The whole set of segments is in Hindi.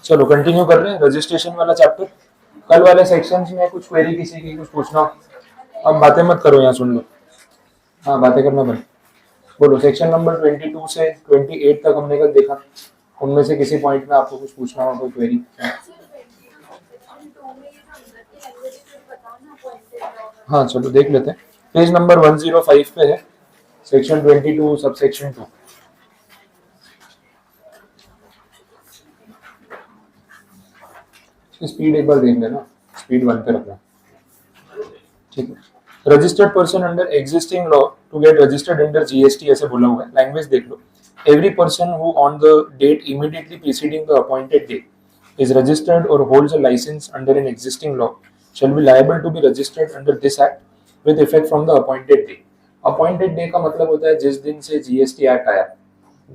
चलो कंटिन्यू कर रहे हैं रजिस्ट्रेशन वाला चैप्टर। कल वाले सेक्शंस में कुछ क्वेरी किसी की कुछ पूछना, अब बातें मत करो, यहाँ सुन लो। हाँ बातें करना बंद। बोलो सेक्शन नंबर 22 से 28 तक हमने कल देखा, उनमें से किसी पॉइंट में आपको कुछ पूछना हो कोई क्वेरी। हाँ चलो देख लेते हैं, पेज नंबर 105 पे है, सेक्शन 22 सब सेक्शन 2। स्पीड एक बार देख लेना, स्पीड 1 पे रखना, ठीक है। Registered person under existing law to get registered under GST ऐसे बोला हुआ है, लैंग्वेज देख लो। Every person who on the date immediately preceding the appointed day is registered or holds a license under an existing law shall be liable to be registered under this act with effect from the appointed day। appointed day का मतलब होता है जिस दिन से जीएसटी एक्ट आया,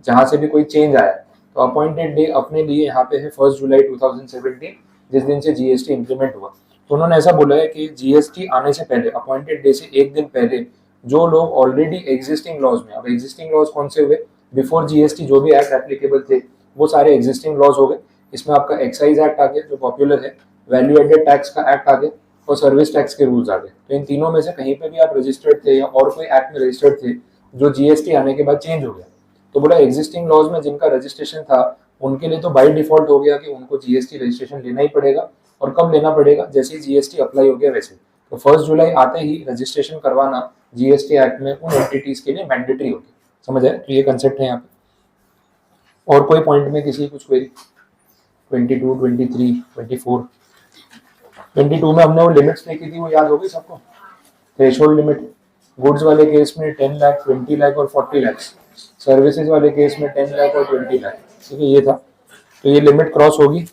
जहां से भी कोई चेंज आया, तो अपॉइंटेड डे अपने लिए यहाँ पे है 1 जुलाई 2017, जिस दिन से जीएसटी इंप्लीमेंट हुआ। तो उन्होंने ऐसा बोला है कि जीएसटी आने से पहले, अपॉइंटेड डे से एक दिन पहले, जो लोग ऑलरेडी एग्जिस्टिंग लॉज में, अब एग्जिस्टिंग लॉज कौन से हुए, बिफोर जीएसटी जो भी एक्ट एप्लीकेबल थे वो सारे एग्जिस्टिंग लॉज हो गए। इसमें आपका एक्साइज एक्ट आ गया जो पॉपुलर है, वैल्यू एडेड टैक्स का एक्ट आ गया, और सर्विस टैक्स के रूल्स आ गए। तो इन तीनों में से कहीं पे भी आप रजिस्टर्ड थे या और कोई एक्ट में रजिस्टर्ड थे जो जीएसटी आने के बाद चेंज हो गया, तो बोला एग्जिस्टिंग लॉज में जिनका रजिस्ट्रेशन था उनके लिए तो बाय डिफॉल्ट हो गया कि उनको जीएसटी रजिस्ट्रेशन लेना ही पड़ेगा। और कब लेना पड़ेगा, जैसे ही जीएसटी अप्लाई हो गया वैसे। तो 1 जुलाई आते ही रजिस्ट्रेशन करवाना जीएसटी एक्ट में उन एंटिटीज के लिए मैंडेटरी हो गया। समझ आए? तो ये कंसेप्ट है यहाँ पे। और कोई पॉइंट में किसी कुछ क्वेरी? 22, 23, 24। 22 में हमने वो लिमिट्स देखी थी, वो याद हो गई सबको? थ्रेशोल्ड लिमिट गुड्स वाले केस में 10 लाख, 20 लाख और 40 लाख, सर्विसेज वाले केस में 10 लाख और 20 लाख, ठीक है, ये था। तो ये लिमिट क्रॉस होगी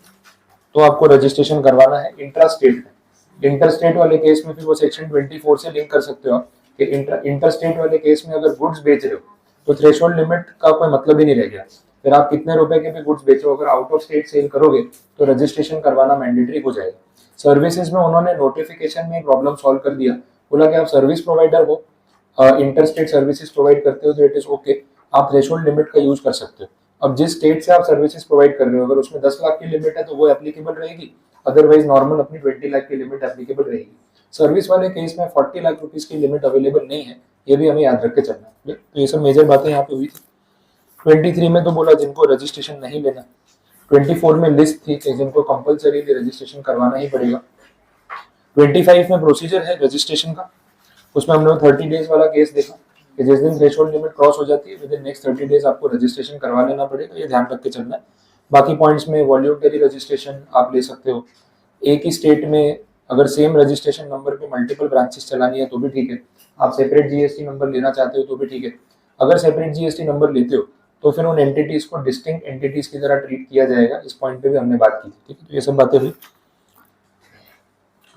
तो आपको रजिस्ट्रेशन करवाना है इंट्रा स्टेट में। इंटर स्टेट वाले केस में फिर वो सेक्शन 24 से लिंक कर सकते हो आप कि इंटर स्टेट वाले केस में अगर गुड्स बेच रहे हो तो थ्रेशोल्ड लिमिट का कोई मतलब ही नहीं रह गया। फिर आप कितने रुपए के भी गुड्स बेचो, अगर आउट ऑफ स्टेट सेल करोगे तो रजिस्ट्रेशन करवाना मैंडेटरी हो जाएगा। सर्विसेज में उन्होंने नोटिफिकेशन में प्रॉब्लम सॉल्व कर दिया, बोला कि आप सर्विस प्रोवाइडर हो, इंटर स्टेट सर्विसेज प्रोवाइड करते हो तो इट इज ओके, आप थ्रेशोल्ड लिमिट का यूज कर सकते हो। अब जिस स्टेट से आप सर्विसेज प्रोवाइड कर रहे हो, अगर उसमें 10 लाख की लिमिट है तो वो एप्लीकेबल रहेगी, अदरवाइज नॉर्मल अपनी 20 लाख की लिमिट एप्लीकेबल रहेगी। सर्विस वाले केस में 40 लाख रुपीज की लिमिट अवेलेबल नहीं है, ये भी हमें याद रख के चलना है। तो ये सब मेजर बातें यहाँ पे हुई थी। 23 में तो बोला जिनको रजिस्ट्रेशन नहीं लेना। 24 में लिस्ट थी कि जिनको कंपलसरी रजिस्ट्रेशन करवाना ही पड़ेगा। 25 में प्रोसीजर है रजिस्ट्रेशन का, उसमें हमने 30 डेज वाला केस देखा कि जिस दिन थ्रेशोल्ड लिमिट क्रॉस हो जाती है विद इन नेक्स्ट 30 डेज आपको रजिस्ट्रेशन करवा लेना पड़ेगा, ये ध्यान रख के चलना है। बाकी पॉइंट्स में वॉल्यूंटरी रजिस्ट्रेशन आप ले सकते हो, एक ही स्टेट में अगर सेम रजिस्ट्रेशन नंबर पे मल्टीपल ब्रांचेस चलानी है तो भी ठीक है, आप सेपरेट जीएसटी नंबर लेना चाहते हो तो भी ठीक है। अगर सेपरेट जीएसटी नंबर लेते हो तो फिर उन एंटिटीज को डिस्टिंक्ट एंटिटीज की तरह ट्रीट किया जाएगा, इस पॉइंट पे भी हमने बात की थी, ठीक है। तो ये सब बातें हुई।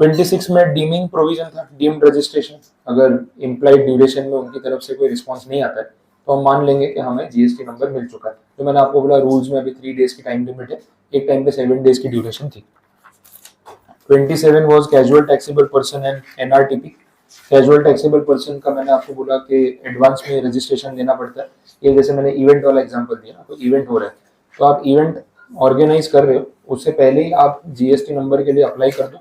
26 में डीमिंग प्रोविजन था, डीम्ड रजिस्ट्रेशन, अगर इम्प्लाइड ड्यूरेशन में उनकी तरफ से कोई रिस्पॉन्स नहीं आता है तो हम मान लेंगे कि हमें जीएसटी नंबर मिल चुका है। तो मैंने आपको बोला रूल्स में अभी 3 डेज की टाइम लिमिट है, एक टाइम पे 7 डेज की ड्यूरेशन थी। 27 was casual taxable person and NRTP. Casual taxable person का मैंने आपको बोला कि एडवांस में रजिस्ट्रेशन देना पड़ता है। ये जैसे मैंने इवेंट वाला एग्जांपल दिया, तो इवेंट हो रहा है तो आप इवेंट ऑर्गेनाइज कर रहे हो, उससे पहले ही आप जीएसटी नंबर के लिए अप्लाई कर दो।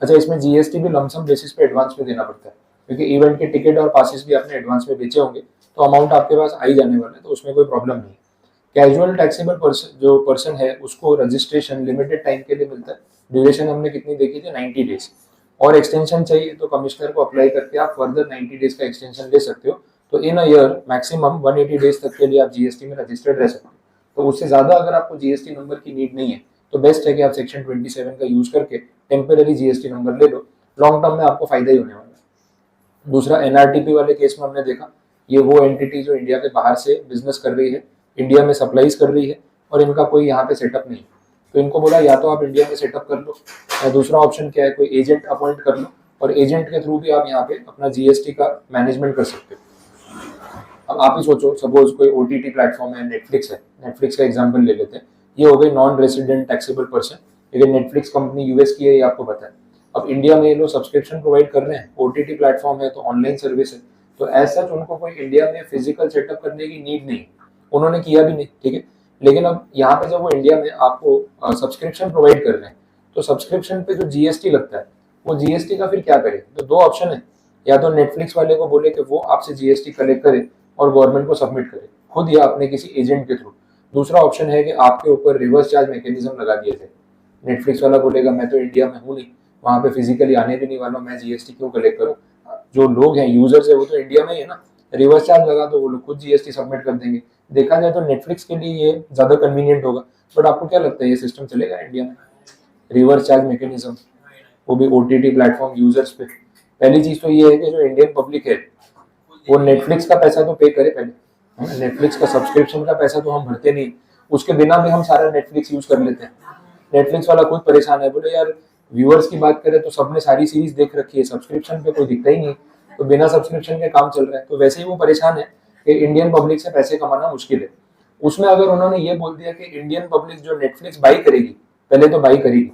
अच्छा, इसमें जीएसटी भी लमसम बेसिस पे एडवांस में देना पड़ता है, क्योंकि इवेंट के टिकट और पासेस भी आपने एडवांस में बेचे होंगे तो अमाउंट आपके पास आ ही जाने वाला है, तो उसमें कोई प्रॉब्लम नहीं। कैजुअल टैक्सेबल पर्सन जो पर्सन है उसको रजिस्ट्रेशन लिमिटेड टाइम के लिए मिलता है। ड्यूरेशन हमने कितनी देखी थी? 90 डेज। और एक्सटेंशन चाहिए तो कमिश्नर को अप्लाई करके आप फर्दर 90 डेज का एक्सटेंशन ले सकते हो। तो इन अ ईयर मैक्सिमम 180 डेज तक के लिए आप जीएसटी में रजिस्टर्ड रह सकते हो। तो उससे ज्यादा अगर आपको जीएसटी नंबर की नीड नहीं है तो बेस्ट है कि आप सेक्शन 27 का यूज करके टेम्पररी जीएसटी नंबर ले लो, लॉन्ग टर्म में आपको फायदा ही होने वाला है। दूसरा एनआरटीपी वाले केस में हमने देखा, ये वो एंटिटी जो इंडिया के बाहर से बिजनेस कर रही है, इंडिया में सप्लाईज कर रही है और इनका कोई यहाँ पे सेटअप नहीं है, तो इनको बोला या तो आप इंडिया में सेटअप कर लो, या दूसरा ऑप्शन क्या है, कोई एजेंट अपॉइंट कर लो और एजेंट के थ्रू भी आप यहाँ पे अपना जीएसटी का मैनेजमेंट कर सकते हो। अब आप ही सोचो, सपोज कोई ओटीटी प्लेटफॉर्म है, नेटफ्लिक्स है, नेटफ्लिक्स का एग्जांपल ले लेते हैं, ये हो गई नॉन रेसिडेंट टैक्सेबल पर्सन, लेकिन नेटफ्लिक्स कंपनी यूएस की है, ये आपको पता है। अब इंडिया में ये लोग सब्सक्रिप्शन प्रोवाइड कर रहे हैं, ओटीटी प्लेटफॉर्म है तो ऑनलाइन सर्विस है, तो एज सच उनको कोई इंडिया में फिजिकल सेटअप करने की नीड नहीं, उन्होंने किया भी नहीं, ठीक है। लेकिन अब यहाँ पे जब वो इंडिया में आपको सब्सक्रिप्शन प्रोवाइड कर रहे हैं, तो सब्सक्रिप्शन पे जो जीएसटी लगता है, वो जीएसटी का फिर क्या करे? तो दो ऑप्शन है, या तो नेटफ्लिक्स वाले को बोले कि वो आपसे जीएसटी कलेक्ट करे और गवर्नमेंट को सबमिट करे खुद या अपने किसी एजेंट के थ्रू। दूसरा ऑप्शन है कि आपके ऊपर रिवर्स चार्ज मैकेनिज्म लगा दिए थे। नेटफ्लिक्स वाला बोलेगा मैं तो इंडिया में हूँ नहीं, वहाँ पे फिजिकली आने भी नहीं वाला, मैं जीएसटी क्यों कलेक्ट करूँ? जो लोग हैं, यूजर्स है, वो तो इंडिया में ही है ना, रिवर्स चार्ज लगा तो वो लोग खुद जीएसटी सबमिट कर देंगे। देखा जाए तो नेटफ्लिक्स के लिए ये ज्यादा कन्वीनियंट होगा। बट आपको क्या लगता है ये सिस्टम चलेगा इंडिया में? रिवर्स चार्ज मैकेनिज्म, वो भी ओटीटी प्लेटफॉर्म यूजर्स पे। पहली चीज तो ये है कि जो इंडियन पब्लिक है वो नेटफ्लिक्स का पैसा तो पे करे पहले। नेटफ्लिक्स का सब्सक्रिप्शन का पैसा तो हम भरते नहीं, उसके बिना भी हम सारा नेटफ्लिक्स यूज कर लेते हैं। नेटफ्लिक्स वाला खुद परेशान है, बोले यार व्यूअर्स की बात करें तो सबने सारी सीरीज देख रखी है, सब्सक्रिप्शन पे कोई दिखता ही नहीं, तो बिना सब्सक्रिप्शन के काम चल रहा है। तो वैसे ही वो परेशान है कि इंडियन पब्लिक से पैसे कमाना मुश्किल है। उसमें अगर उन्होंने ये बोल दिया कि इंडियन पब्लिक जो नेटफ्लिक्स बाई करेगी, पहले तो बाई करेगी,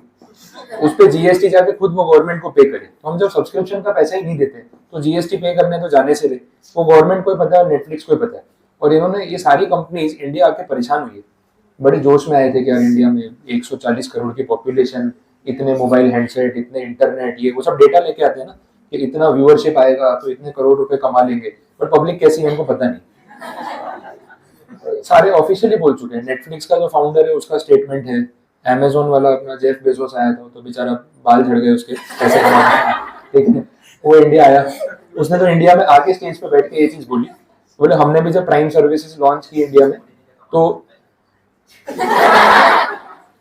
उस पर जीएसटी जाके खुद वो गवर्नमेंट को पे करे। तो हम जब सब्सक्रिप्शन का पैसा ही नहीं देते तो जीएसटी पे करने तो जाने से रहे, वो गवर्नमेंट को पता है, नेटफ्लिक्स को पता है। और इन्होंने ये सारी कंपनीज इंडिया आके परेशान हुई है, बड़े जोश में आए थे कि यार इंडिया में 140 करोड़ की पॉपुलेशन, इतने मोबाइल हैंडसेट, इतने इंटरनेट, ये वो सब डेटा लेके आते हैं ना कि इतना व्यूअरशिप आएगा तो इतने करोड़ रुपए कमा लेंगे। बट पब्लिक कैसी है उनको पता नहीं। सारे ऑफिशियली बोल चुके हैं। नेटफ्लिक्स का जो फाउंडर है उसका स्टेटमेंट है, अमेजोन वाला अपना जेफ बेजोस आया था तो बेचारा बाल झड़ गए उसके पैसे कमाने, ठीक है। वो इंडिया आया, उसने तो इंडिया में आके स्टेज पे बैठ के ये चीज बोली, बोले हमने भी जब प्राइम सर्विसेज लॉन्च की इंडिया में तो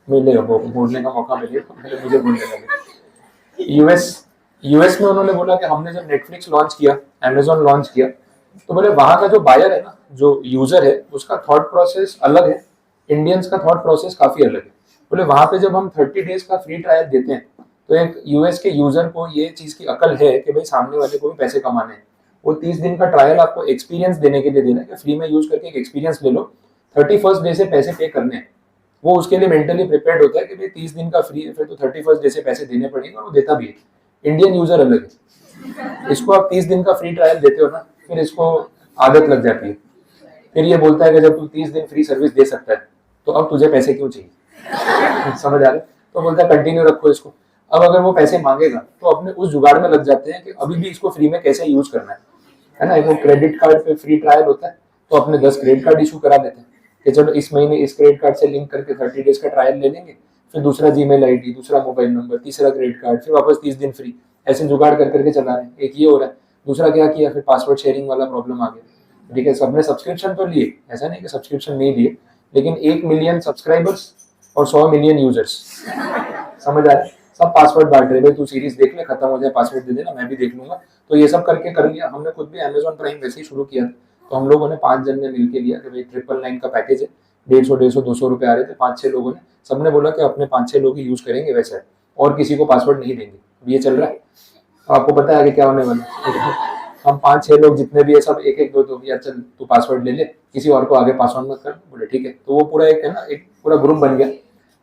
मिलेगा वो बोलने का मौका मिलेगा, मुझे बोलने लगे। यूएस में उन्होंने बोला कि हमने जब नेटफ्लिक्स लॉन्च किया, अमेजोन लॉन्च किया, तो बोले वहां का जो बायर है ना, जो यूजर है, उसका थॉट प्रोसेस अलग है, इंडियंस का थॉट प्रोसेस काफी अलग है। बोले वहां पे जब हम 30 डेज का फ्री ट्रायल देते हैं तो एक यूएस के यूजर को ये चीज की अकल है कि भाई सामने वाले को भी पैसे कमाने हैं। वो 30 दिन का ट्रायल आपको एक्सपीरियंस देने के लिए देना है कि फ्री में यूज करके एक एक्सपीरियंस ले लो, 31st डे से पैसे पे करने हैं। वो उसके लिए मेंटली प्रिपेयर्ड होता है कि भाई 30 दिन का फ्री है, फिर तो 31st डे से पैसे देने पड़ेंगे, और वो देता भी है। इंडियन यूजर अलग है, इसको आप 30 दिन का फ्री ट्रायल देते हो ना, फिर इसको आदत लग जाती है। फिर ये बोलता है कि जब तू 30 दिन फ्री सर्विस दे सकता है तो अब तुझे पैसे क्यों चाहिए? समझ आ रहा है? तो बोलता है कंटिन्यू रखो इसको। अब अगर वो पैसे मांगेगा तो अपने उस जुगाड़ में लग जाते हैं कि अभी भी इसको फ्री में कैसे यूज करना है ना। वो क्रेडिट कार्ड पे फ्री ट्रायल होता है तो अपने 10 क्रेडिट कार्ड इशू करा देते हैं कि चलो इस महीने इस क्रेडिट कार्ड से लिंक करके 30 डेज का ट्रायल ले लेंगे, फिर दूसरा जीमेल आईडी, दूसरा मोबाइल नंबर, तीसरा क्रेडिट कार्ड, फिर वापस 30 दिन फ्री, ऐसे जुगाड़ कर करके चला रहे हैं। एक ये हो रहा है। दूसरा क्या किया, फिर पासवर्ड शेयरिंग वाला प्रॉब्लम आ गया। ठीक है, सबने सब्सक्रिप्शन तो लिए, ऐसा नहीं कि सब्सक्रिप्शन नहीं लिए, लेकिन 1 मिलियन सब्सक्राइबर्स और 100 मिलियन यूजर्स, समझ आ रहा है? सब पासवर्ड बांट रहे, भाई तू सीरीज देख ले, खत्म हो जाए पासवर्ड दे देना, मैं भी देख लूंगा। तो ये सब करके कर लिया। हमने खुद भी अमेजॉन प्राइम वैसे ही शुरू किया, तो हम लोगों ने 5 जन ने मिलकर लिया कि भाई 999 का पैकेज है, 150, 200 रुपए आ रहे थे, 5-6 लोगों ने, सबने बोला कि अपने 5-6 लोग ही यूज करेंगे वैसे, और किसी को पासवर्ड नहीं देंगे। ये चल रहा है, आपको पता है आगे क्या होने वाला है। हम 5-6 लोग जितने भी है सब एक एक दो यार चल तू पासवर्ड ले ले, किसी और को आगे पासवर्ड मत कर। बोले ठीक है। तो वो पूरा एक है ना, एक पूरा ग्रुप बन गया।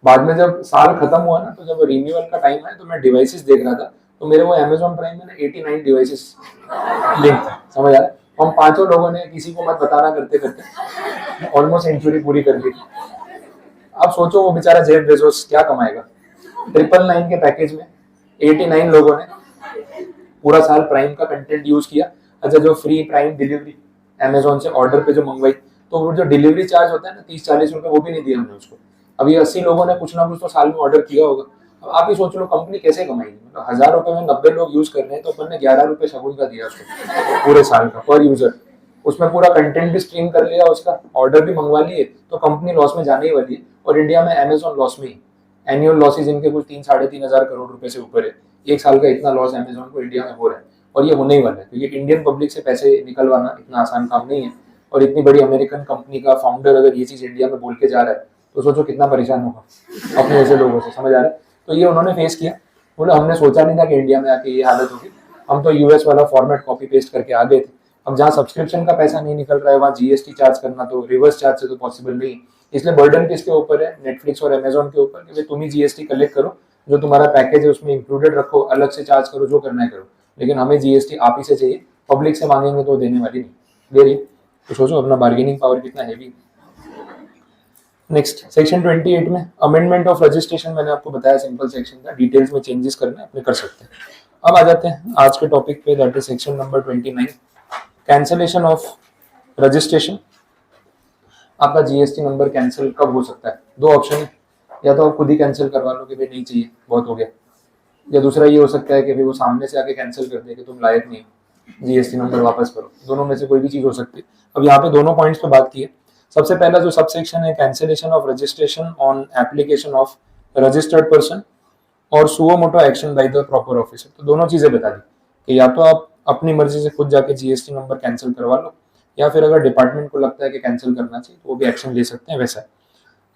बाद में जब साल खत्म हुआ ना, तो जब रिन्यूअल का टाइम आया तो मैं डिवाइसेस देख रहा था, तो मेरे वो अमेजॉन प्राइम में ना 89 डिवाइसेस लिंक था, समझ आ रहा है? हम 5 लोगों ने किसी को मत बताना करते करते ऑलमोस्ट सेंचुरी पूरी कर दी। अब सोचो वो बेचारा जेफ बेजोस क्या कमाएगा। 999 के पैकेज में 89 लोगों ने पूरा साल प्राइम का कंटेंट यूज किया। अच्छा, जो फ्री प्राइम डिलीवरी अमेजोन से ऑर्डर पे जो मंगवाई, तो वो जो डिलीवरी चार्ज होता है ना 30-40 रुपए, वो भी नहीं दिया हमने उसको। अब ये 80 लोगों ने कुछ ना कुछ तो साल में ऑर्डर किया होगा। अब आप ही सोच लो कंपनी कैसे कमाएगी। मतलब 1000 रुपए में 90 लोग यूज कर रहे हैं, तो अपन ने 11 रुपए शगुन का दिया उसको पूरे साल का पर यूजर। उसमें पूरा कंटेंट भी स्ट्रीम कर लिया, उसका ऑर्डर भी मंगवा लिए, तो कंपनी लॉस में जाने ही वाली है। और इंडिया में अमेजोन लॉस में ही, एनुअल लॉसेज इनके कुछ 3-3.5 हजार करोड़ रुपए से ऊपर है। एक साल का इतना लॉस अमेजोन को इंडिया में हो रहा है, और ये होने ही वाला है, क्योंकि इंडियन पब्लिक से पैसे निकलवाना इतना आसान काम नहीं है। और इतनी बड़ी अमेरिकन कंपनी का फाउंडर अगर ये चीज इंडिया में बोल के जा रहा है, तो सोचो कितना परेशान होगा अपने ऐसे लोगों से, समझ आ रहा है? तो ये उन्होंने फेस किया। बोले हमने सोचा नहीं था कि इंडिया में आके ये हालत होगी, हम तो यूएस वाला फॉर्मेट कॉपी पेस्ट करके आ गए थे। अब जहाँ सब्सक्रिप्शन का पैसा नहीं निकल रहा है, वहाँ जीएसटी चार्ज करना तो रिवर्स चार्ज से तो पॉसिबल नहीं। इसलिए बर्डन किसके ऊपर है? नेटफ्लिक्स और अमेजोन के ऊपर, कि तुम ही जीएसटी कलेक्ट करो, जो तुम्हारा पैकेज है उसमें इंक्लूडेड रखो, अलग से चार्ज करो, जो करना है करो, लेकिन हमें जीएसटी आप ही से चाहिए, पब्लिक से मांगेंगे तो देने वाली नहीं, दे रही, तो सोचो अपना बार्गेनिंग पावर कितना हैवी। नेक्स्ट सेक्शन 28 में अमेंडमेंट ऑफ रजिस्ट्रेशन, मैंने आपको बताया सिंपल सेक्शन था, डिटेल्स में चेंजेस करना अपने कर सकते हैं। अब आ जाते हैं आज के टॉपिक पे, that is section number 29, cancellation of registration. आपका जीएसटी नंबर कैंसिल कब हो सकता है? दो ऑप्शन है, या तो आप खुद ही कैंसिल करवा लो कि भाई नहीं चाहिए, बहुत हो गया, या दूसरा ये हो सकता है कि भाई वो सामने से आके कैंसिल कर दे कि तुम लायक नहीं हो, जीएसटी नंबर वापस करो। दोनों में से कोई भी चीज हो सकती है। अब यहाँ पे दोनों पॉइंट्स पे बात की है। सबसे पहला जो सबसेक्शन है, cancellation of registration on application of registered person or suo motu action by the proper officer. तो दोनों चीजें बता दी कि या तो आप अपनी मर्जी से खुद जाके जीएसटी नंबर कैंसिल करवा लो, या फिर अगर डिपार्टमेंट को लगता है कि कैंसिल करना चाहिए तो वो भी एक्शन ले सकते हैं। वैसा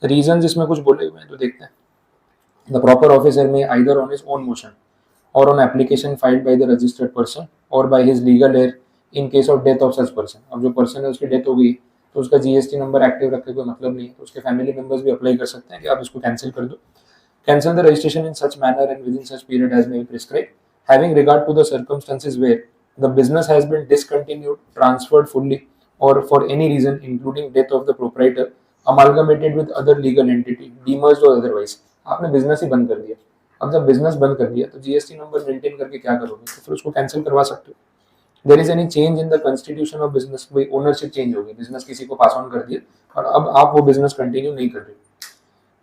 रीजन इसमें कुछ बोले हुए हैं तो देखते हैं। द प्रॉपर ऑफिसर में either on his own motion or on application filed by the registered person or by his legal heir in case of death of such person। अब जो पर्सन है उसकी डेथ हो गई तो उसका जीएसटी नंबर एक्टिव रखने कोई मतलब नहीं है, तो उसके फैमिली मेंबर्स भी अप्लाई कर सकते हैं कि आप इसको कैंसिल कर दो। Cancel the registration in such manner and within such period as may be prescribe having regard to the circumstances where the business has been discontinued, transferred fully or for any reason including death of the proprietor, amalgamated with other legal entity, demerged or otherwise. आपने बिजनेस ही बंद कर दिया। अब जब बिजनेस बंद कर दिया तो जीएसटी नंबर मेंटेन करके क्या करोगे? तो फिर उसको कैंसिल करवा सकते हो। There is any change in the constitution of business, कोई ओनरशिप चेंज होगी, बिजनेस किसी को पास ऑन कर दिया और अब आप वो बिजनेस कंटिन्यू नहीं कर रहे।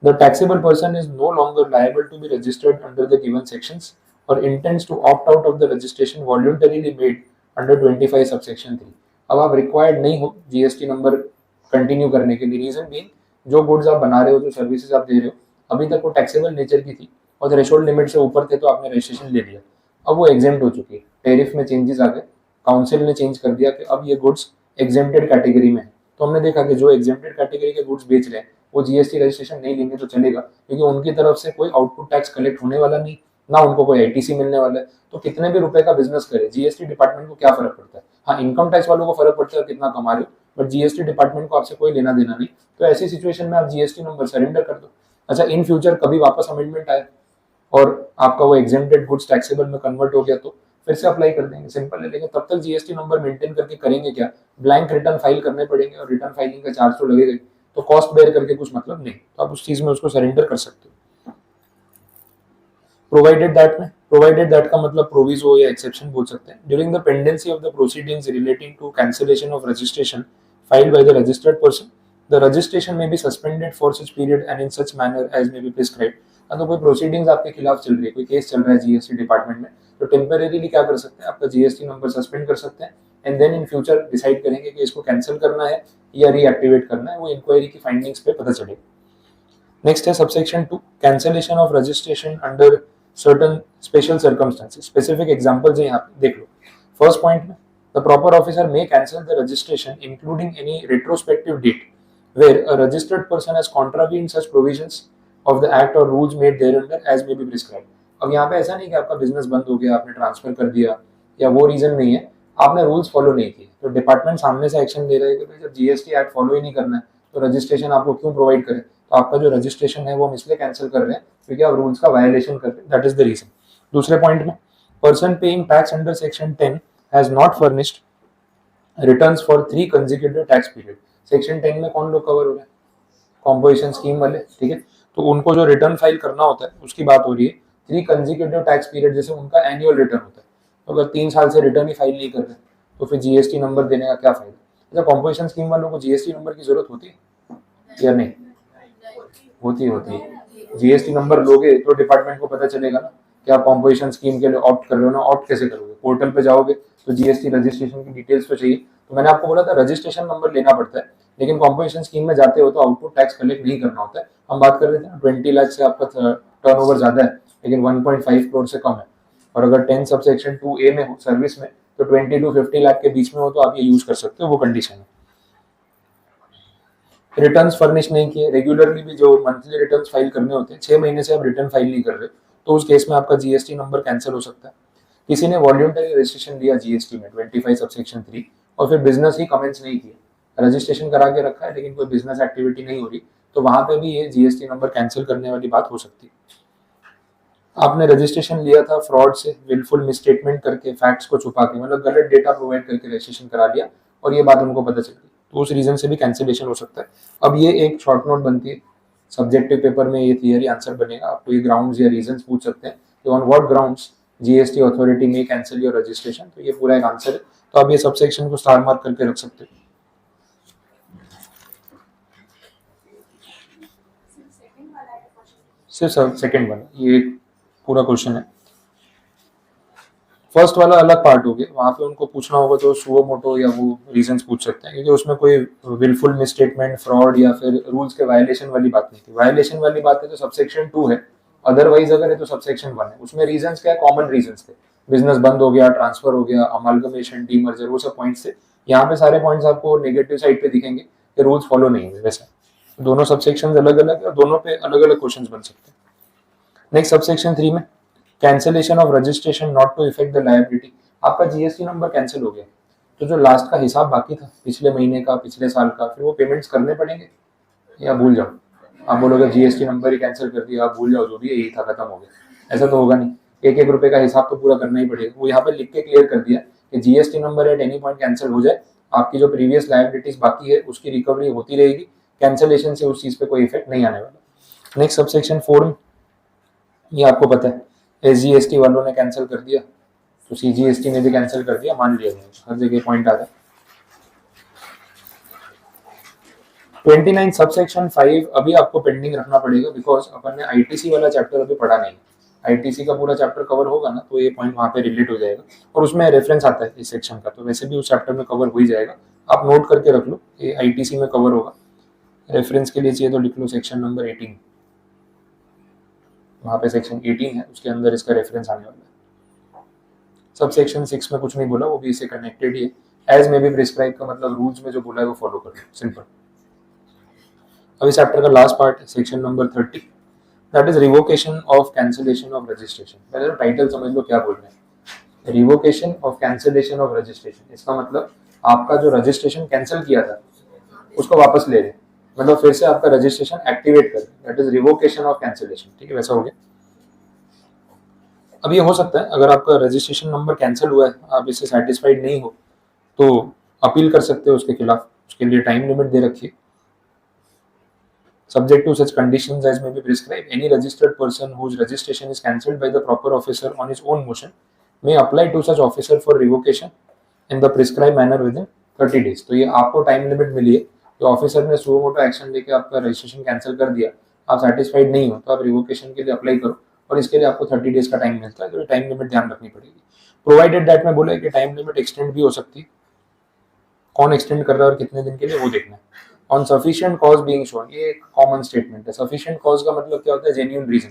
The taxable person is no longer liable to be registered under the given sections or intends to opt out of the registration voluntarily made under 25 subsection 3। अब आप रिक्वायर्ड नहीं हो जीएसटी नंबर कंटिन्यू करने के लिए। रीजन बीइंग, जो गुड्स आप बना रहे हो, जो सर्विसेज आप दे रहे हो, अभी तक वो टैक्सेबल नेचर की थी और थ्रेशोल्ड लिमिट से ऊपर थे तो आपने रजिस्ट्रेशन ले लिया, अब वो एग्जेम्प्ट हो चुकी है। टैरिफ में चेंजेस आ गए, काउंसिल ने चेंज कर दिया कि अब ये गुड्स एग्जेम्प्टेड कैटेगरी में है। तो हमने देखा कि जो एग्जेम्प्टेड कैटेगरी के गुड्स बेच रहे हैं वो जीएसटी रजिस्ट्रेशन नहीं लेंगे तो चलेगा, क्योंकि उनकी तरफ से कोई आउटपुट टैक्स कलेक्ट होने वाला नहीं, ना उनको कोई आईटीसी मिलने वाला है। तो कितने भी रुपए का बिजनेस करे, जीएसटी डिपार्टमेंट को क्या फर्क पड़ता है? हाँ, इनकम टैक्स वालों को फर्क पड़ता है कितना कमा रहे हो, बट जीएसटी डिपार्टमेंट को आपसे कोई लेना देना नहीं। तो ऐसी सिचुएशन में आप जीएसटी नंबर सरेंडर कर दो। अच्छा, इन फ्यूचर कभी वापस अमेंडमेंट आए और आपका वो एग्जेम्प्टेड गुड्स टैक्सेबल में कन्वर्ट हो गया तो फिर से अप्लाई कर देंगे, सिंपल है। लेकिन तब तक जीएसटी नंबर मेंटेन करके करेंगे क्या? ब्लैंक रिटर्न फाइल करने पड़ेंगे और रिटर्न फाइलिंग का चार्ज तो लगेगा, तो कॉस्ट बेयर करके कुछ मतलब नहीं, तो आप उस चीज में उसको सरेंडर कर सकते हो। प्रोवाइडेड दैट का मतलब प्रोविजो या एक्सेप्शन बोल सकते हैं। During the pendency of the proceedings relating to cancellation of registration filed by the registered person, the registration may be suspended for such period and in such manner as may be prescribed. तो कोई प्रोसीडिंग्स आपके खिलाफ चल रही है, कोई केस चल रहा है जीएसटी डिपार्टमेंट में, तो टेम्परेरीली क्या कर सकते हैं, आपका जीएसटी नंबर सस्पेंड कर सकते हैं and then in future decide करेंगे कि इसको कैंसिल करना है या रीएक्टिवेट करना है, वो इंक्वायरी की फाइंडिंग्स पे पता चलेगा। नेक्स्ट है subsection 2, cancellation of registration under certain special circumstances. Specific examples है यहाँ पे देख लो। फर्स्ट पॉइंट में, the proper officer may cancel the registration including any retrospective date where a registered person has contravened such provisions of the act or rules made thereunder as may be prescribed। अब यहाँ पे ऐसा नहीं कि आपका बिजनेस बंद हो गया, आपने ट्रांसफर कर दिया, या वो रीजन नहीं है, आपने रूल्स फॉलो नहीं किए, तो डिपार्टमेंट सामने से एक्शन ले रहे हैं कि जब जीएसटी एक्ट फॉलो ही नहीं करना है तो रजिस्ट्रेशन आपको क्यों प्रोवाइड करें। तो आपका जो रजिस्ट्रेशन है वो हम इसलिए कैंसिल कर रहे हैं क्योंकि आप रूल्स का वायलेशन कर रहे हैं, दैट इज द रीजन। दूसरे पॉइंट में, person paying tax under section 10 has not furnished returns for 3 consecutive tax period. Section 10 में कौन लोग कवर हो रहे हैं? कॉम्पोजिशन स्कीम वाले, ठीक है। तो उनको जो रिटर्न फाइल करना होता है उसकी बात हो रही है। 3 कंसेक्यूटिव टैक्स पीरियड, जैसे उनका एनुअल रिटर्न होता है, तो अगर 3 साल से रिटर्न ही फाइल नहीं कर रहे तो फिर जीएसटी नंबर देने का क्या फायदा? अच्छा, कॉम्पोजिशन स्कीम वालों को जीएसटी नंबर की जरूरत होती है या नहीं? होती है। जीएसटी नंबर लोगे तो डिपार्टमेंट को पता चलेगा ना कि आप कॉम्पोजिशन स्कीम के लिए ऑप्ट कर रहे हो ना। ऑप्ट कैसे करोगे? पोर्टल पे जाओगे तो जीएसटी रजिस्ट्रेशन की डिटेल्स तो चाहिए। तो मैंने आपको बोला था रजिस्ट्रेशन नंबर लेना पड़ता है, लेकिन कॉम्पोजिशन स्कीम में जाते हो तो आउटपुट टैक्स कलेक्ट नहीं करना होता है। हम बात कर रहे थे ना 20 लाख से आपका टर्नओवर ज्यादा है लेकिन 1.5 करोड़ से कम है, और अगर 10 सबसेक्शन 2A में हो सर्विस में तो 20 to 50 लाख के बीच में हो तो आप ये यूज कर सकते हो, वो कंडीशन है। रिटर्न्स फर्निश नहीं किए, रेगुलरली भी जो मंथली रिटर्न्स फाइल करने होते हैं, 6 महीने से आप रिटर्न फाइल नहीं कर रहे तो उस केस में आपका जीएसटी नंबर कैंसिल हो सकता है। किसी ने वॉल्यूंटरी रजिस्ट्रेशन लिया जीएसटी में 25 सबसेक्शन 3 और फिर बिजनेस ही कमेंस नहीं किया, रजिस्ट्रेशन करा के रखा है लेकिन कोई बिजनेस एक्टिविटी नहीं हो रही, तो वहां पे भी ये जीएसटी नंबर कैंसिल करने वाली बात हो सकती है। आपने रजिस्ट्रेशन लिया था फ्रॉड से, विलफुल मिसस्टेटमेंट करके, फैक्ट्स को छुपा के, मतलब गलत डेटा प्रोवाइड करके रजिस्ट्रेशन करा लिया और ये बात उनको पता चल गई, तो उस रीजन से भी कैंसिलेशन हो सकता है। अब ये एक शॉर्ट नोट बनती है, सब्जेक्टिव पेपर में ये थियरी आंसर बनेगा, आपको ये ग्राउंड्स या रीजंस पूछ सकते हैं कि on what grounds GST authority में कैंसिल योर रजिस्ट्रेशन, तो ये पूरा एक आंसर है। तो आप ये सबसेक्शन को स्टार मार्क करके रख सकते हो। सिर्फ सेकंड वाला, ये एक पूरा क्वेश्चन है। फर्स्ट वाला अलग पार्ट हो गया, वहां पे उनको पूछना होगा तो सुओ मोटो या वो रीजंस पूछ सकते हैं, क्योंकि उसमें कोई विलफुल मिसस्टेटमेंट, फ्रॉड या फिर रूल्स के वायलेशन वाली बात नहीं थी। वायलेशन वाली बात है तो सबसेक्शन 2 है, अदरवाइज अगर है तो सबसेक्शन 1 है। उसमें रीजंस क्या है, कॉमन रीजंस थे, बिजनेस बंद हो गया, ट्रांसफर हो गया, अमालगमेशन, डीमर्जर, वो सब पॉइंट्स थे। यहाँ पे सारे पॉइंट्स आपको नेगेटिव साइड पे दिखेंगे कि रूल्स फॉलो नहीं हुए। वैसे दोनों सबसेक्शन अलग अलग है और दोनों पे अलग अलग क्वेश्चन बन सकते हैं। नेक्स्ट सबसेक्शन 3 में cancellation of registration not to effect the liability. आपका जीएसटी नंबर कैंसिल हो गया, तो जो लास्ट का हिसाब बाकी था पिछले महीने का, पिछले साल का, फिर वो पेमेंट्स करने पड़ेंगे या भूल जाओ। आप बोलोगे जीएसटी नंबर ही कैंसिल कर दिया, आप भूल जाओ, जो भी यही था, खत्म हो गया, ऐसा तो होगा नहीं। एक एक रुपए का हिसाब तो पूरा करना ही पड़ेगा। वो यहाँ पे लिख के क्लियर कर दिया कि GST number at any point cancel हो जाए, आपकी जो प्रीवियस लायबिलिटीज बाकी है उसकी रिकवरी होती रहेगी, कैंसिलेशन से उस चीज पे कोई इफेक्ट नहीं आने वाला। नेक्स्ट सबसेक्शन 4, ये आपको पता है, एसजीएसटी वालों ने कैंसिल कर दिया तो सीजीएसटी ने भी कैंसिल कर दिया, मान लिया गया, हर जगह पॉइंट आ रहा है। 29 सबसेक्शन 5 अभी आपको पेंडिंग रखना पड़ेगा, बिकॉज अपन ने आईटीसी वाला चैप्टर अभी पढ़ा नहीं। आईटीसी का पूरा चैप्टर कवर होगा ना, तो ये पॉइंट वहाँ पे रिलेट हो जाएगा और उसमें रेफरेंस आता है इस सेक्शन का, तो वैसे भी उस चैप्टर में कवर हो ही जाएगा। आप नोट करके रख लो, ये आईटीसी में कवर होगा। रेफरेंस के लिए चाहिए तो लिख लो सेक्शन नंबर 18, वहाँ पे सेक्शन 18 है, उसके अंदर इसका रेफरेंस आने वाला है। सब सेक्शन 6 में कुछ नहीं बोला, वो भी इससे कनेक्टेड ही है। एज में भी प्रिस्क्राइब का मतलब रूल्स में जो बोला है वो फॉलो करो, सिंपल। अब इस चैप्टर का लास्ट पार्ट है section number 30, that is revocation of cancellation of registration. पहले तो टाइटल समझ लो क्या बोल रहे हैं, revocation of cancellation of registration. इसका मतलब आपका जो रजिस्ट्रेशन कैंसिल किया था उसको वापस ले रहे, मतलब फिर से आपका रजिस्ट्रेशन एक्टिवेट कर, that is revocation of cancellation. ठीक है, वैसा हो गया। अब ये हो सकता है अगर आपका रजिस्ट्रेशन नंबर कैंसिल हुआ है, आप इससे सेटिस्फाइड नहीं हो तो अपील कर सकते हो उसके खिलाफ, उसके लिए टाइम लिमिट दे रखी है। Subject to such conditions as may be prescribed, any registered person whose registration is cancelled by the proper officer on his own motion may apply to such officer for revocation in the prescribed manner within 30 days। तो ये आपको टाइम लिमिट मिली है कि ऑफिसर ने सुओ मोटो एक्शन लेके आपका रजिस्ट्रेशन कैंसिल कर दिया, आप सेटिस्फाइड नहीं हो तो आप रिवोकेशन के लिए अप्लाई करो और इसके लिए आपको 30 डेज का टाइम मिलता है, तो टाइम लिमिट ध्यान रखनी पड़ेगी। प्रोवाइडेड दैट में बोला है कि टाइम लिमिट एक्सटेंड भी हो सकती है, कौन एक्सटेंड कर रहा है और कितने दिन के लिए वो देखना है। On sufficient cause being shown, ये एक कॉमन स्टेटमेंट है। सफिशिएंट कॉज का मतलब क्या होता है, जेन्युइन रीजन,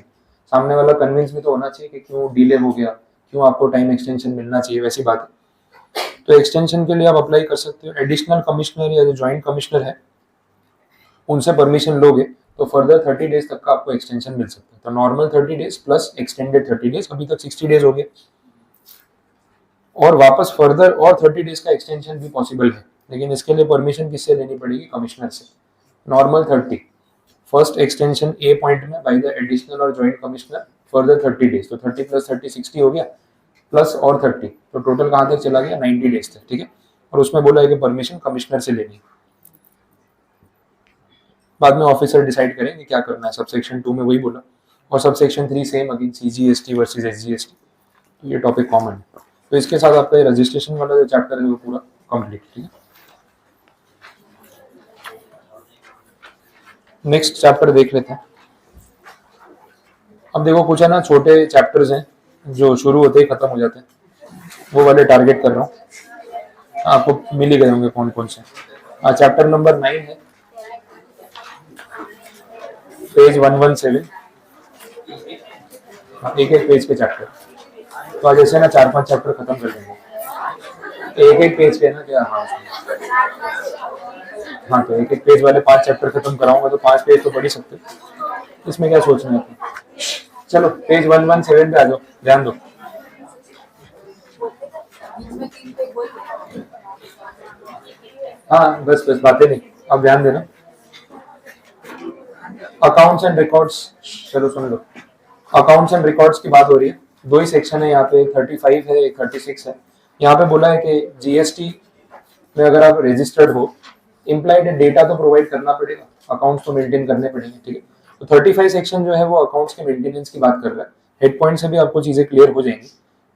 सामने वाला कन्विंस भी तो होना चाहिए कि क्यों डिले हो गया, क्यों आपको टाइम एक्सटेंशन मिलना चाहिए, वैसी बात है। तो एक्सटेंशन के लिए आप अप्लाई कर सकते हो। एडिशनल कमिश्नर या जो ज्वाइंट कमिश्नर है उनसे परमिशन लोगे तो फर्दर 30 डेज तक का आपको एक्सटेंशन मिल सकता है। तो normal 30 days plus extended 30 days, अभी तक 60 डेज हो गए और वापस फर्दर और 30 डेज का एक्सटेंशन भी पॉसिबल है, लेकिन इसके लिए परमिशन किससे लेनी पड़ेगी, कमिश्नर से। नॉर्मल 30, फर्स्ट एक्सटेंशन ए पॉइंट में बाय द एडिशनल और ज्वाइंट कमिश्नर फर्दर 30 डेज, तो 30 प्लस 30 60 हो गया, प्लस और 30, तो टोटल कहाँ तक चला गया, 90 डेज तक। ठीक है, और उसमें बोला है कि परमिशन कमिश्नर से लेनी। बाद में ऑफिसर डिसाइड करेंगे क्या करना है, सबसेक्शन 2 में वही बोला। और subsection 3 same again, CGST versus SGST, तो ये टॉपिक कॉमन है। तो इसके साथ आपका रजिस्ट्रेशन वाला जो चैप्टर है वो पूरा कंप्लीट। ठीक है, नेक्स्ट चैप्टर देख लेते हैं। अब देखो कुछ है ना, छोटे चैप्टर्स हैं जो शुरू होते ही खत्म हो जाते हैं, वो वाले टारगेट कर रहा हूँ। आपको मिल ही गए होंगे कौन कौन से। चैप्टर नंबर 9 है, पेज 117, एक एक पेज के चैप्टर। तो आज ऐसे ना 4-5 चैप्टर खत्म कर देंगे, एक एक पेज के ना क्या। हाँ, तो एक एक पेज वाले 5 चैप्टर खत्म कराऊंगा तो 5 पेज तो पढ़ ही सकते, इसमें क्या सोचना है। चलो पेज 117 पे आ जाओ, ध्यान दो। हाँ बस बस बातें नहीं, अब ध्यान देना। अकाउंट्स एंड रिकॉर्ड्स, चलो सुन लो। अकाउंट्स एंड रिकॉर्ड्स की बात हो रही है, दो ही सेक्शन है यहाँ पे, 35 है, एक 36 है। यहाँ पे बोला है कि जीएसटी में अगर आप रजिस्टर्ड हो, इम्प्लाइड डेटा तो प्रोवाइड करना पड़ेगा, अकाउंट्स तो मेंटेन करने पड़ेंगे, ठीक है। तो 35 सेक्शन जो है वो अकाउंट्स के मेंटेनेंस की बात कर रहा है। हेड पॉइंट से भी आपको चीजें क्लियर हो जाएंगी।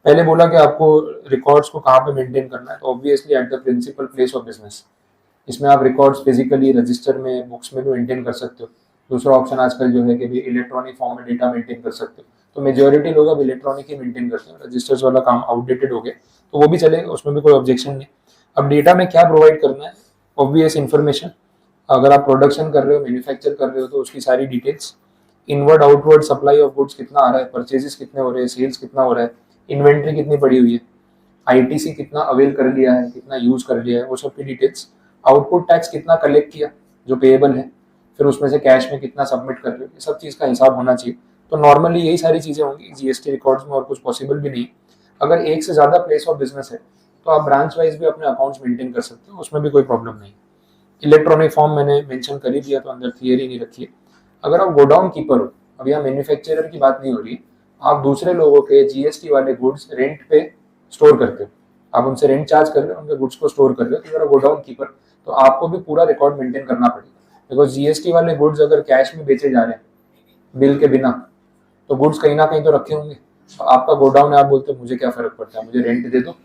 पहले बोला कि आपको रिकॉर्ड्स को कहाँ पे मेंटेन करना है, तो obviously at the principal place of business. इसमें आप रिकॉर्ड्स फिजिकली रजिस्टर में, बुक्स में भी मेंटेन कर सकते हो। दूसरा ऑप्शन आजकल जो है कि भी इलेक्ट्रॉनिक फॉर्म में डेटा मेंटेन कर सकते हो, तो मेजोरिटी लोग अब इलेक्ट्रॉनिक ही मेंटेन करते हैं, रजिस्टर्स वाला काम आउटडेटेड हो गया, तो वो भी चलेगा, उसमें भी कोई ऑब्जेक्शन नहीं। अब डेटा में क्या प्रोवाइड करना है, ऑब्वियस इन्फॉर्मेशन, अगर आप प्रोडक्शन कर रहे हो, मैन्युफैक्चर कर रहे हो, तो उसकी सारी details, inward outward supply of goods कितना आ रहा है, परचेजेस कितने हो रहे हैं, सेल्स कितना हो रहा है, इन्वेंट्री कितनी पड़ी हुई है, आईटीसी कितना अवेल कर लिया है, कितना यूज कर लिया है, वो सब की डिटेल्स, आउटपुट टैक्स कितना कलेक्ट किया जो पेएबल है, फिर उसमें से कैश में कितना सबमिट कर रहे हो, ये सब चीज़ का हिसाब होना चाहिए। तो नॉर्मली यही सारी चीज़ें होंगी जीएसटी रिकॉर्ड्स में, और कुछ पॉसिबल भी नहीं। अगर एक से ज़्यादा प्लेस ऑफ बिजनेस है तो आप ब्रांच वाइज भी अपने अकाउंट्स मेंटेन कर सकते हो, उसमें भी कोई प्रॉब्लम नहीं। इलेक्ट्रॉनिक फॉर्म मैंने मेंशन कर ही दिया, तो अंदर थियरी नहीं रखी है। अगर आप गोडाउन कीपर हो, अब यहाँ मैन्युफैक्चरर की बात नहीं हो रही, आप दूसरे लोगों के जीएसटी वाले गुड्स रेंट पे स्टोर करते हो, आप उनसे रेंट चार्ज कर रहे हो, उनके गुड्स को स्टोर कर रहे हो, तो अगर गोडाउन कीपर, तो आपको भी पूरा रिकॉर्ड मेंटेन करना पड़ेगा। बिकॉज जीएसटी वाले गुड्स अगर कैश में बेचे जा रहे हैं बिल के बिना, तो गुड्स कहीं ना कहीं तो रखे होंगे। तो आपका गोडाउन है, आप बोलते हो मुझे क्या फर्क पड़ता है, मुझे रेंट दे दो,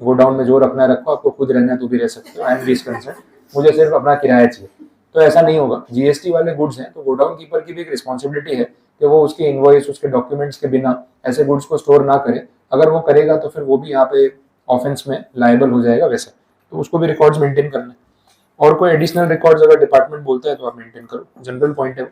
गोडाउन में जो रखना है रखो, आपको खुद रहना है तो भी रह सकते हो, आई एम लीस्ट कंसर्न, मुझे सिर्फ अपना किराया चाहिए। तो ऐसा नहीं होगा, जीएसटी वाले गुड्स हैं तो गोडाउन कीपर की भी एक रिस्पॉन्सिबिलिटी है कि वो उसके इनवॉइस, उसके डॉक्यूमेंट्स के बिना ऐसे गुड्स को स्टोर ना करे। अगर वो करेगा तो फिर वो भी यहाँ पे ऑफेंस में लायबल हो जाएगा वैसे, तो उसको भी रिकॉर्ड्स मेंटेन करना है। और कोई एडिशनल रिकॉर्ड्स अगर डिपार्टमेंट बोलता है तो आप मेंटेन करो, जनरल पॉइंट है।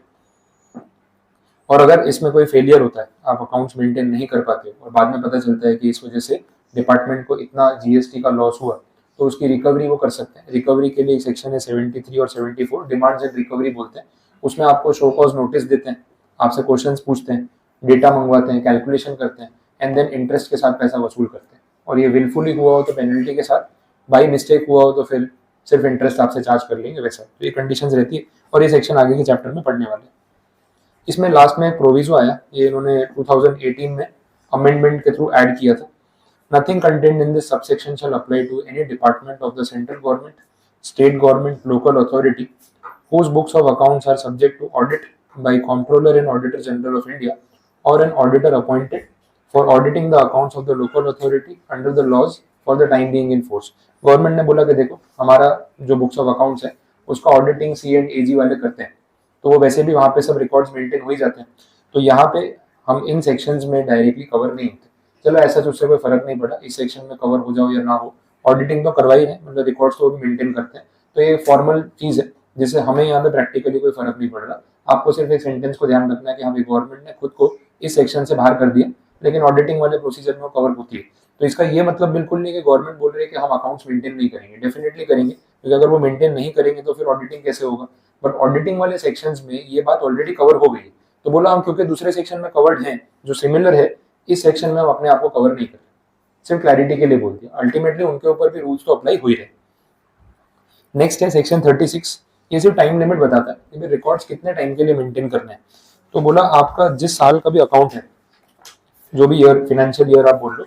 और अगर इसमें कोई फेलियर होता है, आप अकाउंट्स मेंटेन नहीं कर पाते और बाद में पता चलता है कि इस वजह से डिपार्टमेंट को इतना जीएसटी का लॉस हुआ, तो उसकी रिकवरी वो कर सकते हैं। रिकवरी के लिए सेक्शन है 73 और 74, डिमांड्स एंड रिकवरी बोलते हैं। उसमें आपको शो कॉज नोटिस देते हैं, आपसे क्वेश्चंस पूछते हैं, डेटा मंगवाते हैं, कैलकुलेशन करते हैं, एंड देन इंटरेस्ट के साथ पैसा वसूल करते हैं। और ये विलफुली हुआ हो तो पेनल्टी के साथ, बाई मिस्टेक हुआ हो तो फिर सिर्फ इंटरेस्ट आपसे चार्ज कर लेंगे वैसा। तो ये कंडीशंस रहती है, और ये सेक्शन आगे के चैप्टर में पढ़ने वाले हैं। इसमें लास्ट में एक प्रोविजो आया, ये इन्होंने 2018 में अमेंडमेंट के थ्रू ऐड किया था। Nothing contained in this subsection shall apply to any department of the central government, state government, local authority whose books of accounts are subject to audit by Comptroller and Auditor General of India or an auditor appointed for auditing the accounts of the local authority under the laws for the time being in force। Government ने बोला कि देखो हमारा जो बुक्स ऑफ अकाउंट्स है उसका ऑडिटिंग सी एंड एजी वाले करते हैं, तो वो वैसे भी वहाँ पे सब रिकॉर्ड्स मेंटेन हो ही जाते हैं, तो यहाँ पे हम इन सेक्शंस में डायरेक्टली कवर नहीं होते। चलो ऐसा तो उससे कोई फर्क नहीं पड़ा, इस सेक्शन में कवर हो जाओ या ना हो, ऑडिटिंग तो करवा ही रहे, मतलब रिकॉर्ड्स तो भी मेंटेन करते हैं। तो ये फॉर्मल चीज़ है जिससे हमें यहाँ पे प्रैक्टिकली कोई फर्क नहीं पड़ रहा। आपको सिर्फ एक सेंटेंस को ध्यान रखना है कि हमें गवर्नमेंट ने खुद को इस सेक्शन से बाहर कर दिया, लेकिन ऑडिटिंग वाले प्रोसीजर में वो कवर होती है। तो इसका ये मतलब बिल्कुल नहीं कि गवर्नमेंट बोल रही है कि हम अकाउंट्स मेंटेन नहीं करेंगे, डेफिनेटली करेंगे, क्योंकि अगर वो मेंटेन नहीं करेंगे तो फिर ऑडिटिंग कैसे होगा। बट ऑडिटिंग वाले सेक्शंस में ये बात ऑलरेडी कवर हो गई, तो बोला हम क्योंकि दूसरे सेक्शन में कवर्ड हैं जो सिमिलर है, इस सेक्शन में हम अपने आप को कवर नहीं कर रहे, सिर्फ क्लैरिटी के लिए बोल दिया। अल्टीमेटली उनके ऊपर भी रूल्स तो अप्लाई हो ही रहे। नेक्स्ट है सेक्शन 36, ये सिर्फ टाइम लिमिट बताता है कि रिकॉर्ड्स कितने टाइम के लिए मेंटेन करने हैं। तो बोला आपका जिस साल का भी अकाउंट है, जो भी ईयर, फाइनेंशियल ईयर आप बोल लो,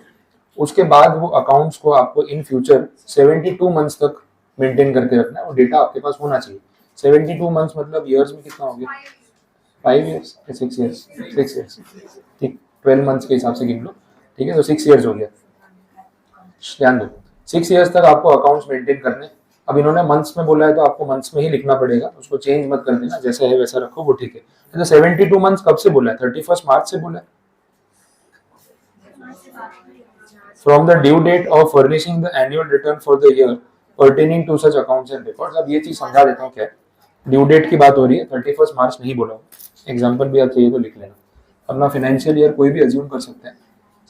उसके बाद वो अकाउंट्स को आपको इन फ्यूचर 72 मंथ्स तक मेंटेन करके रखना है, और डेटा आपके पास होना चाहिए। 72 मंथ्स मतलब ईयर्स में कितना हो गया, 5 ईयर्स, 6 ईयर्स, 6 ईयर्स, ठीक, 12 मंथ्स के हिसाब से गिन लो, ठीक है, तो 6 ईयर्स हो गया। ध्यान दो, 6 ईयर्स तक आपको अकाउंट्स मेंटेन करने। अब इन्होंने मंथ्स में बोला है तो आपको मंथ्स में ही लिखना पड़ेगा, उसको चेंज मत कर देना, जैसा है वैसा रखो, वो ठीक है। तो 72 मंथ्स कब से बोला है, 31 मार्च से बोला है। From the due date of furnishing the annual return for the year pertaining to such accounts and records. अब ये चीज समझा देता हूँ क्या है, ड्यू डेट की बात हो रही है, 31 मार्च नहीं बोला, एग्जाम्पल भी आप चाहिए तो लिख लेना। अपना फाइनेंशियल ईयर कोई भी अज्यूम कर सकते हैं,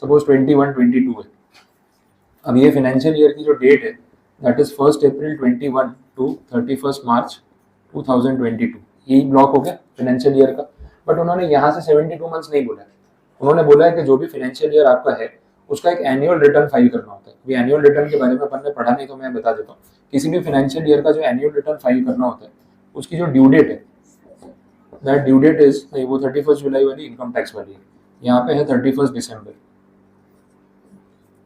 सपोज 21-22 है। अब ये फाइनेंशियल ईयर की जो डेट है दैट इज 1 अप्रैल 21 टू 31 मार्च 2022, यही ब्लॉक हो गया फाइनेंशियल ईयर का। बट उन्होंने यहाँ से 72 मंथ्स नहीं बोला है, उन्होंने बोला है कि जो भी फाइनेंशियल ईयर आपका है उसका एक एनुअल रिटर्न फाइल करना होता है। अभी एनुअल रिटर्न के बारे में अपन ने पढ़ा नहीं, तो मैं बता देता हूँ। किसी भी फाइनेंशियल ईयर का जो एनुअल रिटर्न फाइल करना होता है, उसकी जो ड्यू डेट है, दैट ड्यू डेट इज, नहीं वो 31 जुलाई वाली इनकम टैक्स वाली है, यहाँ पे है 31 दिसंबर,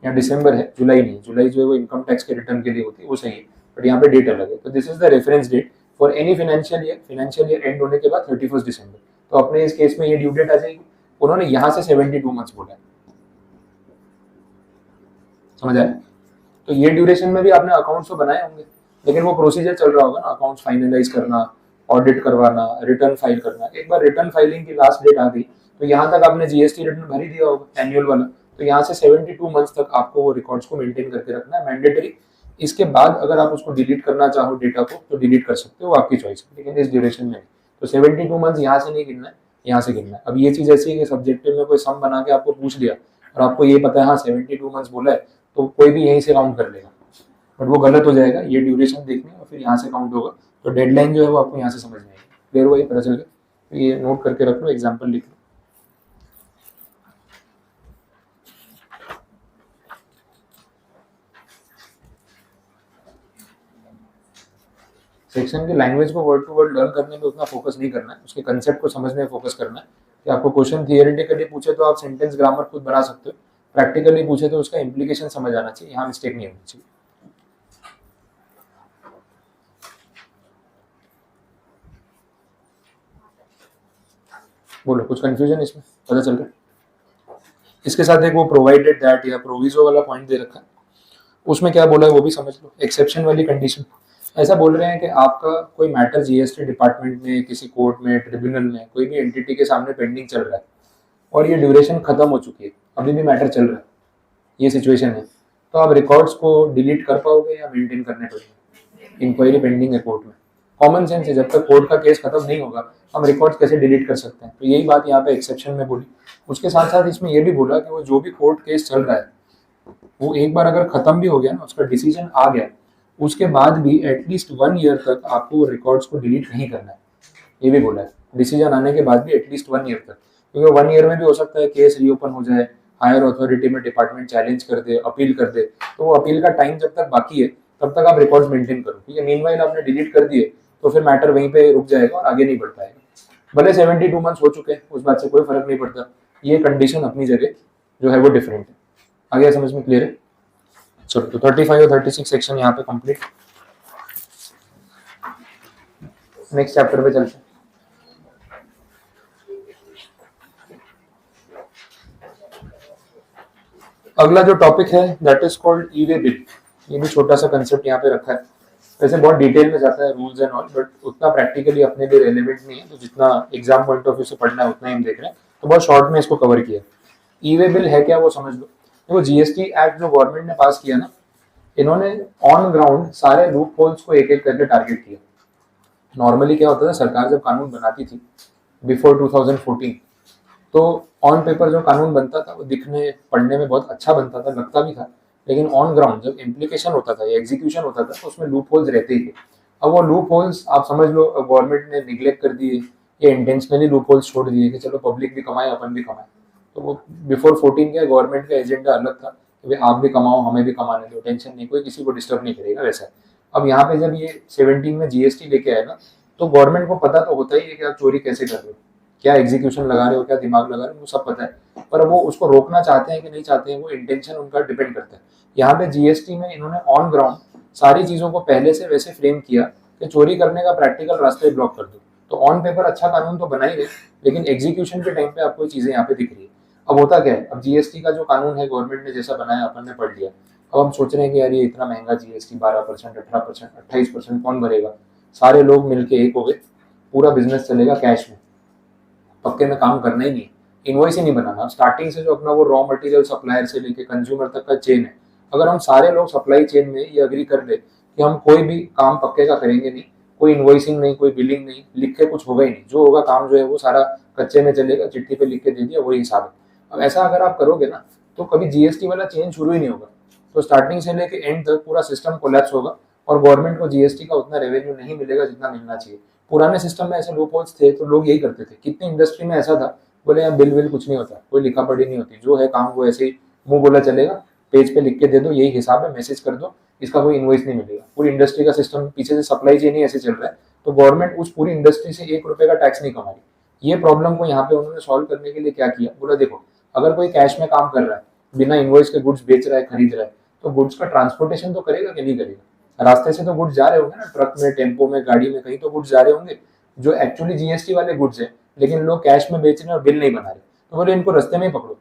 यहाँ दिसंबर है, जुलाई नहीं, जुलाई जो है वो इनकम टैक्स के रिटर्न के लिए होती है, वो सही है, बट यहाँ पे डेट अलग है। तो this is the reference date for any financial year end होने के बाद 31 दिसंबर। तो अपने इस केस में ये ड्यू डेट आ जाएगी। उन्होंने यहाँ से 72 मंथ्स बोला है, समझ आया? तो ये ड्यूरेशन में भी आपने अकाउंट्स तो बनाए होंगे, लेकिन वो प्रोसीजर चल रहा होगा ना, अकाउंट्स फाइनलाइज करना, ऑडिट करवाना, रिटर्न फाइल करना। एक बार रिटर्न फाइलिंग की लास्ट डेट आ गई तो यहाँ तक आपने जीएसटी रिटर्न भर ही दिया होगा एनुअल वाला, तो यहाँ से 72 मंथ्स तक आपको वो रिकॉर्ड्स को मेंटेन करके रखना है, मैंडेटरी। इसके बाद अगर आप उसको डिलीट करना चाहो डेटा को तो डिलीट कर सकते हो, आपकी चॉइस है, लेकिन इस ड्यूरेशन में तो 72 मंथ्स यहाँ से नहीं गिनना है, यहाँ से गिनना है। अब ये चीज ऐसी है कि सब्जेक्टिव में कोई सम बना के आपको पूछ लिया और आपको ये पता है हाँ 72 मंथ्स बोला है, तो कोई भी यहीं से काउंट कर लेगा, बट वो गलत हो जाएगा। ये ड्यूरेशन देखनी और फिर यहाँ से काउंट होगा, तो डेडलाइन जो है वो आपको यहाँ से समझ में आएगी। क्लियर हुआ ये, पता चल गया? तो ये नोट करके रख लो, एग्जाम्पल लिख लो। सेक्शन की लैंग्वेज को वर्ड टू वर्ड लर्न करने में उतना फोकस नहीं करना है, उसके कंसेप्ट को समझने में फोकस करना है। कि आपको क्वेश्चन थियरेटिकली पूछे तो आप सेंटेंस ग्रामर खुद बना सकते हो, प्रैक्टिकली पूछे तो उसका इम्प्लीकेशन समझ आना चाहिए, यहाँ मिस्टेक नहीं होनी चाहिए। बोलो, कुछ कंफ्यूजन इसमें पता चल रहा है? इसके साथ एक वो प्रोवाइडेड दैट या प्रोविजो वाला पॉइंट दे रखा है, उसमें क्या बोला है वो भी समझ लो। एक्सेप्शन वाली कंडीशन, ऐसा बोल रहे हैं कि आपका कोई मैटर जीएसटी डिपार्टमेंट में, किसी कोर्ट में, ट्रिब्यूनल में, कोई भी एंटिटी के सामने पेंडिंग चल रहा है और ये ड्यूरेशन खत्म हो चुकी है, अभी भी मैटर चल रहा है, ये सिचुएशन है, तो आप रिकॉर्ड्स को डिलीट कर पाओगे या मेंटेन करने पड़ेंगे? इंक्वायरी पेंडिंग है कोर्ट में, कॉमन सेंस है, जब तक कोर्ट का केस खत्म नहीं होगा हम रिकॉर्ड्स कैसे डिलीट कर सकते हैं? तो यही बात यहाँ पे एक्सेप्शन में बोली। उसके साथ साथ इसमें यह भी बोला कि वो जो भी कोर्ट केस चल रहा है वो एक बार अगर खत्म भी हो गया ना, उसका डिसीजन आ गया, उसके बाद भी एटलीस्ट 1 ईयर तक आपको रिकॉर्ड्स को डिलीट नहीं करना है, ये भी बोला है। डिसीजन आने के बाद भी एटलीस्ट 1 ईयर तक, क्योंकि 1 ईयर में भी हो सकता है केस रीओपन हो जाए, हायर अथॉरिटी में डिपार्टमेंट चैलेंज कर दे, अपील कर दे, तो वो अपील का टाइम जब तक बाकी है तब तक आप रिकॉर्ड्स मेंटेन करो, ठीक है? मीनवाइल आपने डिलीट कर दिए तो फिर मैटर वहीं पे रुक जाएगा और आगे नहीं बढ़ पाएगा। भले 72 मंथ्स हो चुके हैं, उस बात से कोई फर्क नहीं पड़ता, ये कंडीशन अपनी जगह जो है वो डिफरेंट है। आगे समझ में क्लियर है? चलो, तो 35 और 36 सेक्शन यहाँ पे कंप्लीट। नेक्स्ट चैप्टर पे चलते हैं। अगला जो टॉपिक है that is called E way bill. ये भी छोटा सा कंसेप्ट यहाँ पे रखा है, वैसे बहुत डिटेल में जाता है रूल्स एंड ऑल, बट उतना प्रैक्टिकली अपने लिए रेलेवेंट नहीं है, तो जितना एग्जाम पॉइंट ऑफ व्यू से पढ़ना है उतना ही हम देख रहे हैं, तो बहुत शॉर्ट में इसको कवर किया। ई वे बिल है क्या वो समझ लो। देखो, जीएसटी एक्ट जो गवर्नमेंट ने पास किया ना, इन्होंने ऑन ग्राउंड सारे लूप होल्स को एक एक करके टारगेट किया। नॉर्मली क्या होता था, सरकार जब कानून बनाती थी बिफोर 2014, तो ऑन पेपर जो कानून बनता था वो दिखने पढ़ने में बहुत अच्छा बनता था, लगता भी था, लेकिन ऑन ग्राउंड जब इम्प्लीकेशन होता था या एग्जीक्यूशन होता था तो उसमें लूप होल्स रहते ही थे। अब वो लूप होल्स आप समझ लो गवर्नमेंट ने निगलेक्ट कर दिए या इंटेंशनली लूप होल्स छोड़ दिए कि चलो पब्लिक भी कमाए अपन भी कमाए। तो वो बिफोर 14 क्या गवर्नमेंट का एजेंडा अलग था कि भाई आप भी कमाओ हमें भी कमाने दो, टेंशन नहीं, कोई किसी को डिस्टर्ब नहीं करेगा, वैसा। अब यहाँ पे जब ये 17 में जीएसटी लेके आए ना, तो गवर्नमेंट को पता तो होता ही है कि आप चोरी कैसे कर रहे हो, क्या एग्जीक्यूशन लगा रहे हो, क्या दिमाग लगा रहे हो, वो सब पता है, पर वो उसको रोकना चाहते हैं कि नहीं चाहते हैं, वो इंटेंशन उनका डिपेंड करता है। यहाँ पे जीएसटी में इन्होंने ऑन ग्राउंड सारी चीजों को पहले से वैसे फ्रेम किया कि चोरी करने का प्रैक्टिकल रास्ता ही ब्लॉक कर दो। तो ऑन पेपर अच्छा कानून तो बना ही गए, लेकिन एग्जीक्यूशन के टाइम पे आपको ये चीजें यहाँ पे दिख रही है। अब होता क्या है, अब जीएसटी का जो कानून है गवर्नमेंट ने जैसा बनाया अपन ने पढ़ लिया, अब हम सोच रहे हैं कि यार ये इतना महंगा जीएसटी 12%, 18%, 28% कौन भरेगा, सारे लोग मिलके एक हो गए, पूरा बिजनेस चलेगा कैश में, पक्के में काम करना ही नहीं, इनवॉइस ही नहीं बनाना। स्टार्टिंग से जो अपना वो रॉ मटेरियल सप्लायर से लेके कंज्यूमर तक का चेन है, अगर हम सारे लोग सप्लाई चेन में ये अग्री कर ले कि हम कोई भी काम पक्के का करेंगे नहीं, कोई इनवॉइसिंग नहीं, कोई बिलिंग नहीं, लिख के कुछ होगा ही नहीं, जो होगा काम जो है वो सारा कच्चे में चलेगा, चिट्ठी पे लिख के दे दिया, वही हिसाब है। अब ऐसा अगर आप करोगे ना तो कभी जीएसटी वाला चेंज शुरू ही नहीं होगा, तो स्टार्टिंग से लेके एंड तक पूरा सिस्टम कोलैप्स होगा और गवर्नमेंट को जीएसटी का उतना रेवेन्यू नहीं मिलेगा जितना मिलना चाहिए। पुराने सिस्टम में ऐसे लूप होल्स थे तो लोग यही करते थे, कितनी इंडस्ट्री में ऐसा था, बोले यहाँ बिल विल कुछ नहीं होता, कोई लिखा पढ़ी नहीं होती, जो है काम वो ऐसे ही मुंह बोला चलेगा, पेज पे लिख के दे दो यही हिसाब है, मैसेज कर दो, इसका कोई इनवॉइस नहीं मिलेगा। पूरी इंडस्ट्री का सिस्टम पीछे से सप्लाई चेन ही ऐसे चल रहा है, तो गवर्नमेंट उस पूरी इंडस्ट्री से 1 रुपए का टैक्स नहीं कमा रही। ये प्रॉब्लम को यहाँ पे उन्होंने सॉल्व करने के लिए क्या किया, बोला देखो अगर कोई कैश में काम कर रहा है, बिना इनवॉइस के गुड्स बेच रहा है, खरीद रहा है, तो गुड्स का ट्रांसपोर्टेशन तो करेगा कि नहीं करेगा? रास्ते से तो गुड्स जा रहे होंगे ना, ट्रक में, टेम्पो में, गाड़ी में, कहीं तो गुड्स जा रहे होंगे जो एक्चुअली जीएसटी वाले गुड्स है, लेकिन लोग कैश में बेच रहे हैं और बिल नहीं बना रहे। तो बोले इनको रास्ते में ही पकड़ो,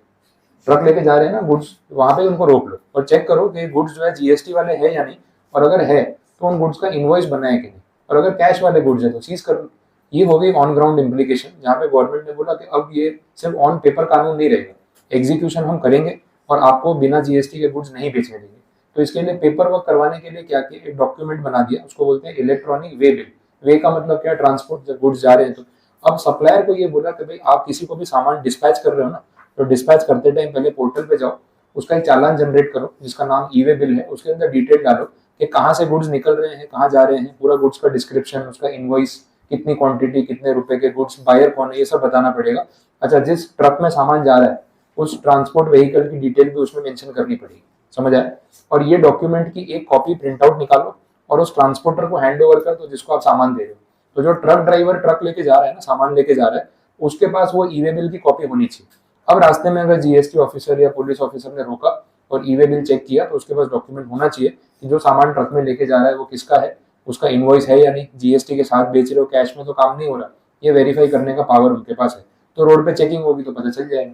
ट्रक लेके जा रहे हैं ना गुड्स, वहां पे उनको रोक लो और चेक करो कि गुड्स जो है जीएसटी वाले है या नहीं, और अगर है तो उन गुड्स का इनवॉइस बना है कि नहीं, और अगर कैश वाले गुड्स है तो सीज कर लो। ये हो गई ऑन ग्राउंड इम्प्लीकेशन, जहाँ पे गवर्नमेंट ने बोला कि अब ये सिर्फ ऑन पेपर कानून नहीं रहेगा, एग्जीक्यूशन हम करेंगे और आपको बिना जीएसटी के गुड्स नहीं बेचने देंगे। तो इसके लिए पेपर वर्क करवाने के लिए क्या किया, एक डॉक्यूमेंट बना दिया, उसको बोलते हैं इलेक्ट्रॉनिक वे बिल। वे का मतलब क्या, ट्रांसपोर्ट, जब गुड्स जा रहे हैं तो। अब सप्लायर को ये बोला कि भाई आप किसी को भी सामान डिस्पैच कर रहे हो ना, तो डिस्पैच करते टाइम पहले पोर्टल पे जाओ, उसका एक चालान जनरेट करो जिसका नाम ई वे बिल है, उसके अंदर डिटेल डालो कि कहाँ से गुड्स निकल रहे हैं, कहाँ जा रहे हैं, पूरा गुड्स का डिस्क्रिप्शन, उसका इनवॉइस, कितनी क्वांटिटी, कितने रुपए के गुड्स, बायर कौन है, ये सब बताना पड़ेगा। अच्छा, जिस ट्रक में सामान जा रहा है उस ट्रांसपोर्ट व्हीकल की डिटेल भी उसमें मेंशन करनी पड़ेगी, समझ आए? और ये डॉक्यूमेंट की एक कॉपी प्रिंट आउट निकालो और उस ट्रांसपोर्टर को हैंड ओवर कर दो जिसको आप सामान दे रहे हो। तो जो ट्रक ड्राइवर ट्रक लेके जा रहा है ना, सामान लेके जा रहा है, उसके पास वो ई वे बिल की कॉपी होनी चाहिए। अब रास्ते में अगर जीएसटी ऑफिसर या पुलिस ऑफिसर ने रोका और ई वे बिल चेक किया तो उसके पास डॉक्यूमेंट होना चाहिए कि जो सामान ट्रक में लेके जा रहा है वो किसका है, उसका इनवॉइस है या नहीं, जीएसटी के साथ बेच रहे हो, कैश में तो काम नहीं हो रहा, ये वेरीफाई करने का पावर उनके पास है। तो रोड पे चेकिंग होगी तो पता चल जाएगा।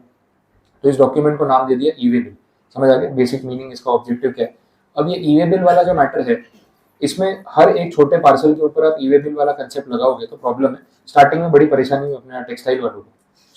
तो इस डॉक्यूमेंट को नाम दे दिया ई वे बिल। समझ आ गया बेसिक मीनिंग, इसका ऑब्जेक्टिव क्या है। अब ये ई वे बिल वाला जो मैटर है, इसमें हर एक छोटे पार्सल के ऊपर आप ई वे बिल वाला कंसेप्ट लगाओगे तो प्रॉब्लम है। स्टार्टिंग में बड़ी परेशानी हुई अपने टेक्सटाइल वालों को,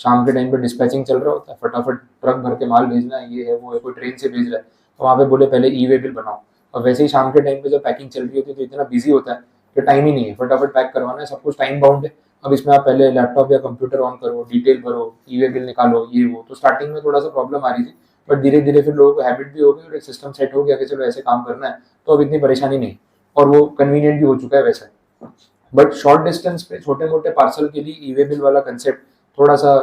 शाम के टाइम पे डिस्पैचिंग चल रहा होता है, फटाफट ट्रक भर के माल भेजना है, ये है वो है, कोई ट्रेन से भेज रहा है, तो वहाँ पे बोले पहले ई वे बिल बनाओ। और वैसे ही शाम के टाइम पे जब पैकिंग चल रही होती है तो इतना बिजी होता है कि टाइम ही नहीं है, फटाफट पैक करवाना है, सब कुछ टाइम बाउंड है। अब इसमें आप पहले लैपटॉप या कंप्यूटर ऑन करो, डिटेल भरो, ई वे बिल निकालो, ये वो, तो स्टार्टिंग में थोड़ा सा प्रॉब्लम आ रही थी, बट धीरे धीरे फिर लोगों को हैबिट भी हो गई और एक सिस्टम सेट हो गया कि चलो ऐसे काम करना है, तो अब इतनी परेशानी नहीं, और वो कन्वीनियंट भी हो चुका है वैसा। बट शॉर्ट डिस्टेंस पे छोटे मोटे पार्सल के लिए ई वे बिल वाला कंसेप्ट थोड़ा सा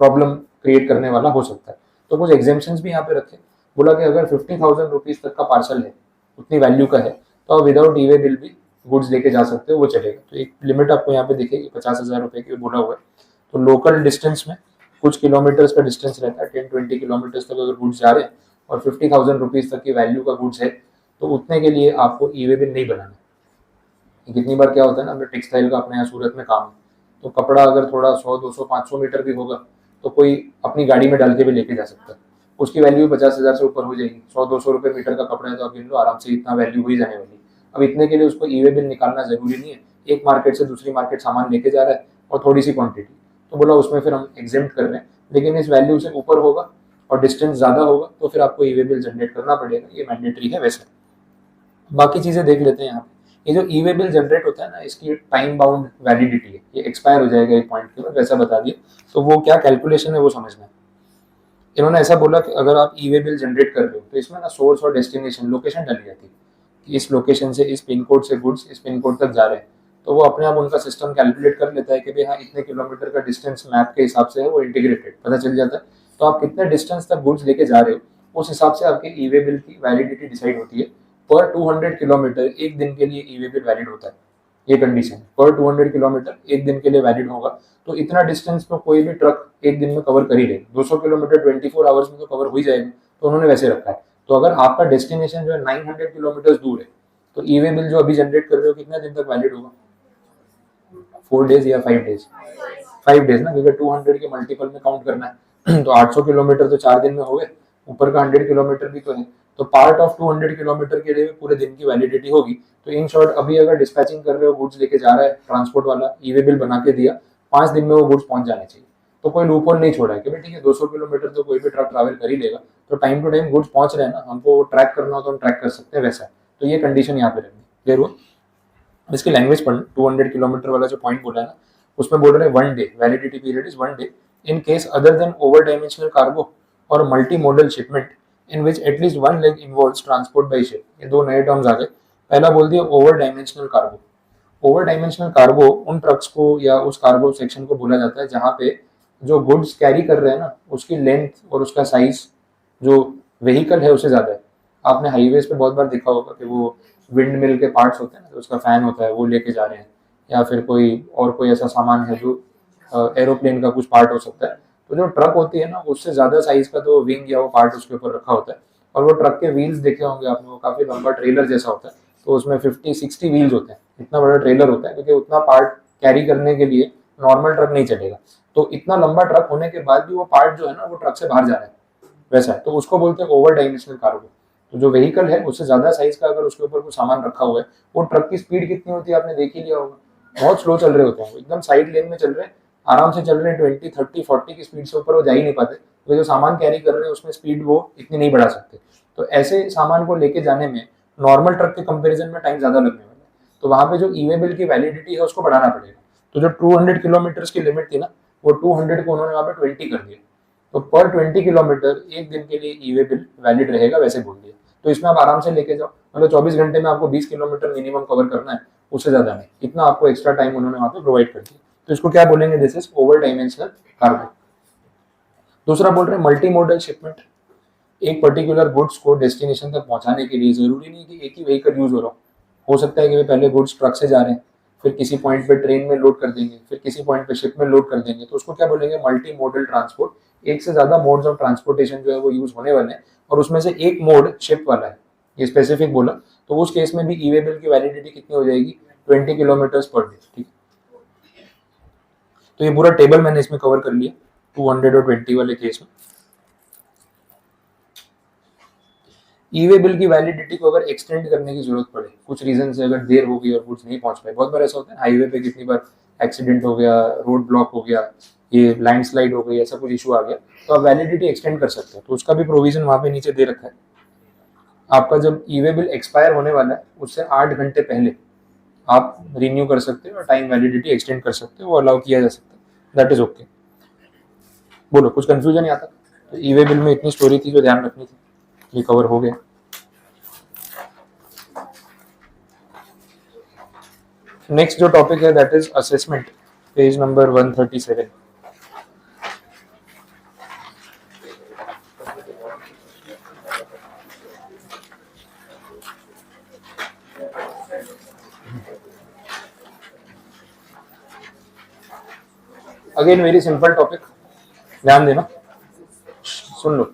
प्रॉब्लम क्रिएट करने वाला हो सकता है। तो कुछ एग्जेम्पशंस भी यहाँ पे रखे, बोला कि अगर 50,000 रुपीज तक का पार्सल है, उतनी वैल्यू का है, तो आप विदाउट ई वे बिल भी गुड्स लेके जा सकते हो, वो चलेगा। तो एक लिमिट आपको यहाँ पे दिखेगी 50,000 रुपए की बोला हुआ है। तो लोकल डिस्टेंस में कुछ किलोमीटर्स का डिस्टेंस रहता है, 10-20 किलोमीटर्स तक अगर गुड्स जा रहे हैं और 50,000 रुपीज तक की वैल्यू का गुड्स है, तो उतने के लिए आपको ई वे बिल नहीं बनाना। कितनी बार क्या होता है ना, हमें टेक्सटाइल का अपने यहाँ सूरत में काम है, तो कपड़ा अगर थोड़ा 100-200-500 मीटर भी होगा तो कोई अपनी गाड़ी में डाल के भी लेके जा सकता है, उसकी वैल्यू 50,000 से ऊपर हो जाएगी। 100-200 रुपये मीटर का कपड़ा है तो आप गिन लो आराम से इतना वैल्यू हो ही जाने वाली। अब इतने के लिए उसको ई वे बिल निकालना जरूरी नहीं है, एक मार्केट से दूसरी मार्केट सामान लेके जा रहा है और थोड़ी सी क्वांटिटी, तो बोला उसमें फिर हम एग्जेम्प्ट कर रहे हैं, लेकिन इस वैल्यू से ऊपर होगा और डिस्टेंस ज़्यादा होगा तो फिर आपको ई वे बिल जनरेट करना पड़ेगा, ये मैंडेटरी है वैसे। बाकी चीज़ें देख लेते हैं यहाँ पे। ये जो ई वे बिल जनरेट होता है ना, इसकी टाइम बाउंड वैलिडिटी है, ये एक्सपायर हो जाएगा एक पॉइंट के बाद, वैसा बता दिया। तो वो क्या कैलकुलेशन है वो समझना है। इन्होंने ऐसा बोला कि अगर आप ई वे बिल जनरेट कर रहे हो तो इसमें ना सोर्स और डेस्टिनेशन लोकेशन डाली जाती है कि इस लोकेशन से, इस पिन कोड से गुड्स इस पिन कोड तक जा रहे हैं, तो वो अपने आप उनका सिस्टम कैलकुलेट कर लेता है कि भाई हाँ इतने किलोमीटर का डिस्टेंस मैप के हिसाब से है, वो इंटीग्रेटेड पता चल जाता है। तो आप कितने डिस्टेंस तक गुड्स लेके जा रहे हो उस हिसाब से आपके ई वे बिल की वैलिडिटी डिसाइड होती है। पर 200 किलोमीटर एक दिन के लिए ई वे बिल वैलिड होता है, ये कंडीशन। पर 200 किलोमीटर एक दिन के लिए वैलिड होगा, तो इतना डिस्टेंस तो कोई भी ट्रक एक दिन में कवर कर ही लेगा। 200 किलोमीटर 24 आवर्स में तो कवर हो ही जाएगा, तो उन्होंने वैसे रखा है। तो अगर आपका डेस्टिनेशन जो है 900 किलोमीटर दूर है, तो ई वे बिल जो अभी जनरेट कर रहे हो कितने दिन तक वैलिड होगा? 4 डेज या 5 डेज? 5 डेज ना, क्योंकि 200 के मल्टीपल में काउंट करना है तो 800 किलोमीटर तो 4 दिन में हो गए, ऊपर का 100 किलोमीटर भी तो है, तो पार्ट ऑफ 200 किलोमीटर के लिए पूरे दिन की वैलिडिटी होगी। तो इन शॉर्ट अभी अगर डिस्पैचिंग कर रहे हो, गुड्स लेके जा रहा है ट्रांसपोर्ट वाला, ई वे बिल बना के दिया, 5 दिन में वो गुड्स पहुंच जाने चाहिए। तो कोई लूपहोल नहीं छोड़ा है कि भाई ठीक है 200 किलोमीटर तो कोई भी ट्रक ट्रैवल कर ही लेगा, तो टाइम टू टाइम गुड्स पहुंच रहे हैं ना, हमको ट्रैक करना हो तो हम ट्रैक कर सकते हैं वैसा। तो ये कंडीशन यहाँ पे रहनी क्लियर हुआ। इसकी लैंग्वेज पढ़, 200 किलोमीटर वाला जो पॉइंट बोला है ना, उसमें बोल रहे हैं 1 day, validity period is 1 day in case other than over dimensional cargo or multi modal shipment in which at least 1 leg involves transport by ship. ये दो नए टर्म्स आ गए। पहला बोल दिया over dimensional cargo. Over dimensional cargo उन ट्रक्स को या उस कार्गो सेक्शन को बोला जाता है जहाँ पे जो गुड्स कैरी कर रहे हैं ना, उसकी लेंथ और उसका साइज जो व्हीकल है उससे ज्यादा है। आपने हाईवेज पे बहुत बार देखा होगा कि वो विंड मिल के पार्ट्स होते हैं ना, तो उसका फैन होता है वो लेके जा रहे हैं, या फिर कोई और कोई ऐसा सामान है जो एरोप्लेन का कुछ पार्ट हो सकता है, तो जो ट्रक होती है ना उससे ज्यादा साइज का तो विंग या वो पार्ट उसके ऊपर रखा होता है, और वो ट्रक के व्हील्स देखे होंगे आपने, वो काफी लंबा ट्रेलर जैसा होता है, तो उसमें 50-60 व्हील्स होते हैं, इतना बड़ा ट्रेलर होता है, क्योंकि उतना पार्ट कैरी करने के लिए नॉर्मल ट्रक नहीं चलेगा। तो इतना लंबा ट्रक होने के बाद भी वो पार्ट जो है ना वो ट्रक से बाहर जा रहा है, वैसा है, तो उसको बोलते हैं ओवर डायमेंशनल कार्गो। तो जो व्हीकल है उससे ज्यादा साइज का अगर उसके ऊपर कुछ सामान रखा हुआ है, वो ट्रक की स्पीड कितनी होती है आपने देख ही लिया होगा, बहुत स्लो चल रहे होते हैं, एकदम साइड लेन में चल रहे हैं, आराम से चल रहे हैं, 20-30-40 की स्पीड से ऊपर वो जा ही नहीं पाते, तो जो सामान कैरी कर रहे हैं उसमें स्पीड वो इतनी नहीं बढ़ा सकते। तो ऐसे सामान को लेके जाने में नॉर्मल ट्रक के कंपेरिजन में टाइम ज्यादा लगने वाला है, तो वहां पे जो ई वे बिल की वैलिडिटी है उसको बढ़ाना पड़ेगा। तो जो 200 किलोमीटर की लिमिट थी ना, वो 200 को उन्होंने वहां पे 20 कर दिया, तो पर 20 किलोमीटर एक दिन के लिए ई वे बिल वैलिड रहेगा, वैसे बोल दिया। तो इसमें आप आराम से लेके जाओ, मतलब 24 घंटे में आपको 20 किलोमीटर मिनिमम कवर करना है, उससे ज्यादा नहीं, इतना आपको एक्स्ट्रा टाइम उन्होंने वहां पे प्रोवाइड कर दिया, तो इसको क्या बोलेंगे, this is over dimensional cargo. दूसरा बोल रहे हैं मल्टी मॉडल शिपमेंट। एक पर्टिकुलर गुड्स को डेस्टिनेशन तक पहुंचाने के लिए जरूरी नहीं कि एक ही व्हीकल यूज हो रहा हो सकता है कि वे पहले गुड्स ट्रक से जा रहे हैं, फिर किसी पॉइंट पे ट्रेन में लोड कर देंगे, फिर किसी पॉइंट पे शिप में लोड कर देंगे, तो उसको क्या बोलेंगे, मल्टी मॉडल ट्रांसपोर्ट। एक से ज्यादा मोड्स ऑफ ट्रांसपोर्टेशन जो है वो यूज होने वाले हैं, और उसमें से एक मोड शिप वाला है, ये स्पेसिफिक बोला, तो उस केस में भी ई वे बिल की वैलिडिटी कितनी हो जाएगी, 20 किलोमीटर पर डे। ठीक, तो ये पूरा टेबल मैंने इसमें कवर कर लिया 200 और 20 वाले केस में। ई वे बिल की वैलिडिटी को अगर एक्सटेंड करने की जरूरत पड़े, कुछ रीजन से अगर देर हो गई और गुड्स नहीं पहुंच पाए, बहुत बार ऐसा होता है हाईवे पे, कितनी बार एक्सीडेंट हो गया, रोड ब्लॉक हो गया, ये लैंडस्लाइड हो गई, ऐसा कुछ इशू आ गया, तो आप वैलिडिटी एक्सटेंड कर सकते हो, तो उसका भी प्रोविजन वहां पे नीचे दे रखा है। आपका जब ई वे बिल एक्सपायर होने वाला है उससे 8 घंटे पहले आप रिन्यू कर सकते हो और टाइम वैलिडिटी एक्सटेंड कर सकते हो, वो अलाउ किया जा सकता है, दैट इज ओके। बोलो, कुछ कंफ्यूजन नहीं आता? तो ई वे बिल में इतनी स्टोरी थी जो ध्यान रखनी थी, ये कवर हो गया। नेक्स्ट जो टॉपिक है that is assessment, page number 137। Again very simple topic, ध्यान देना, सुन लो।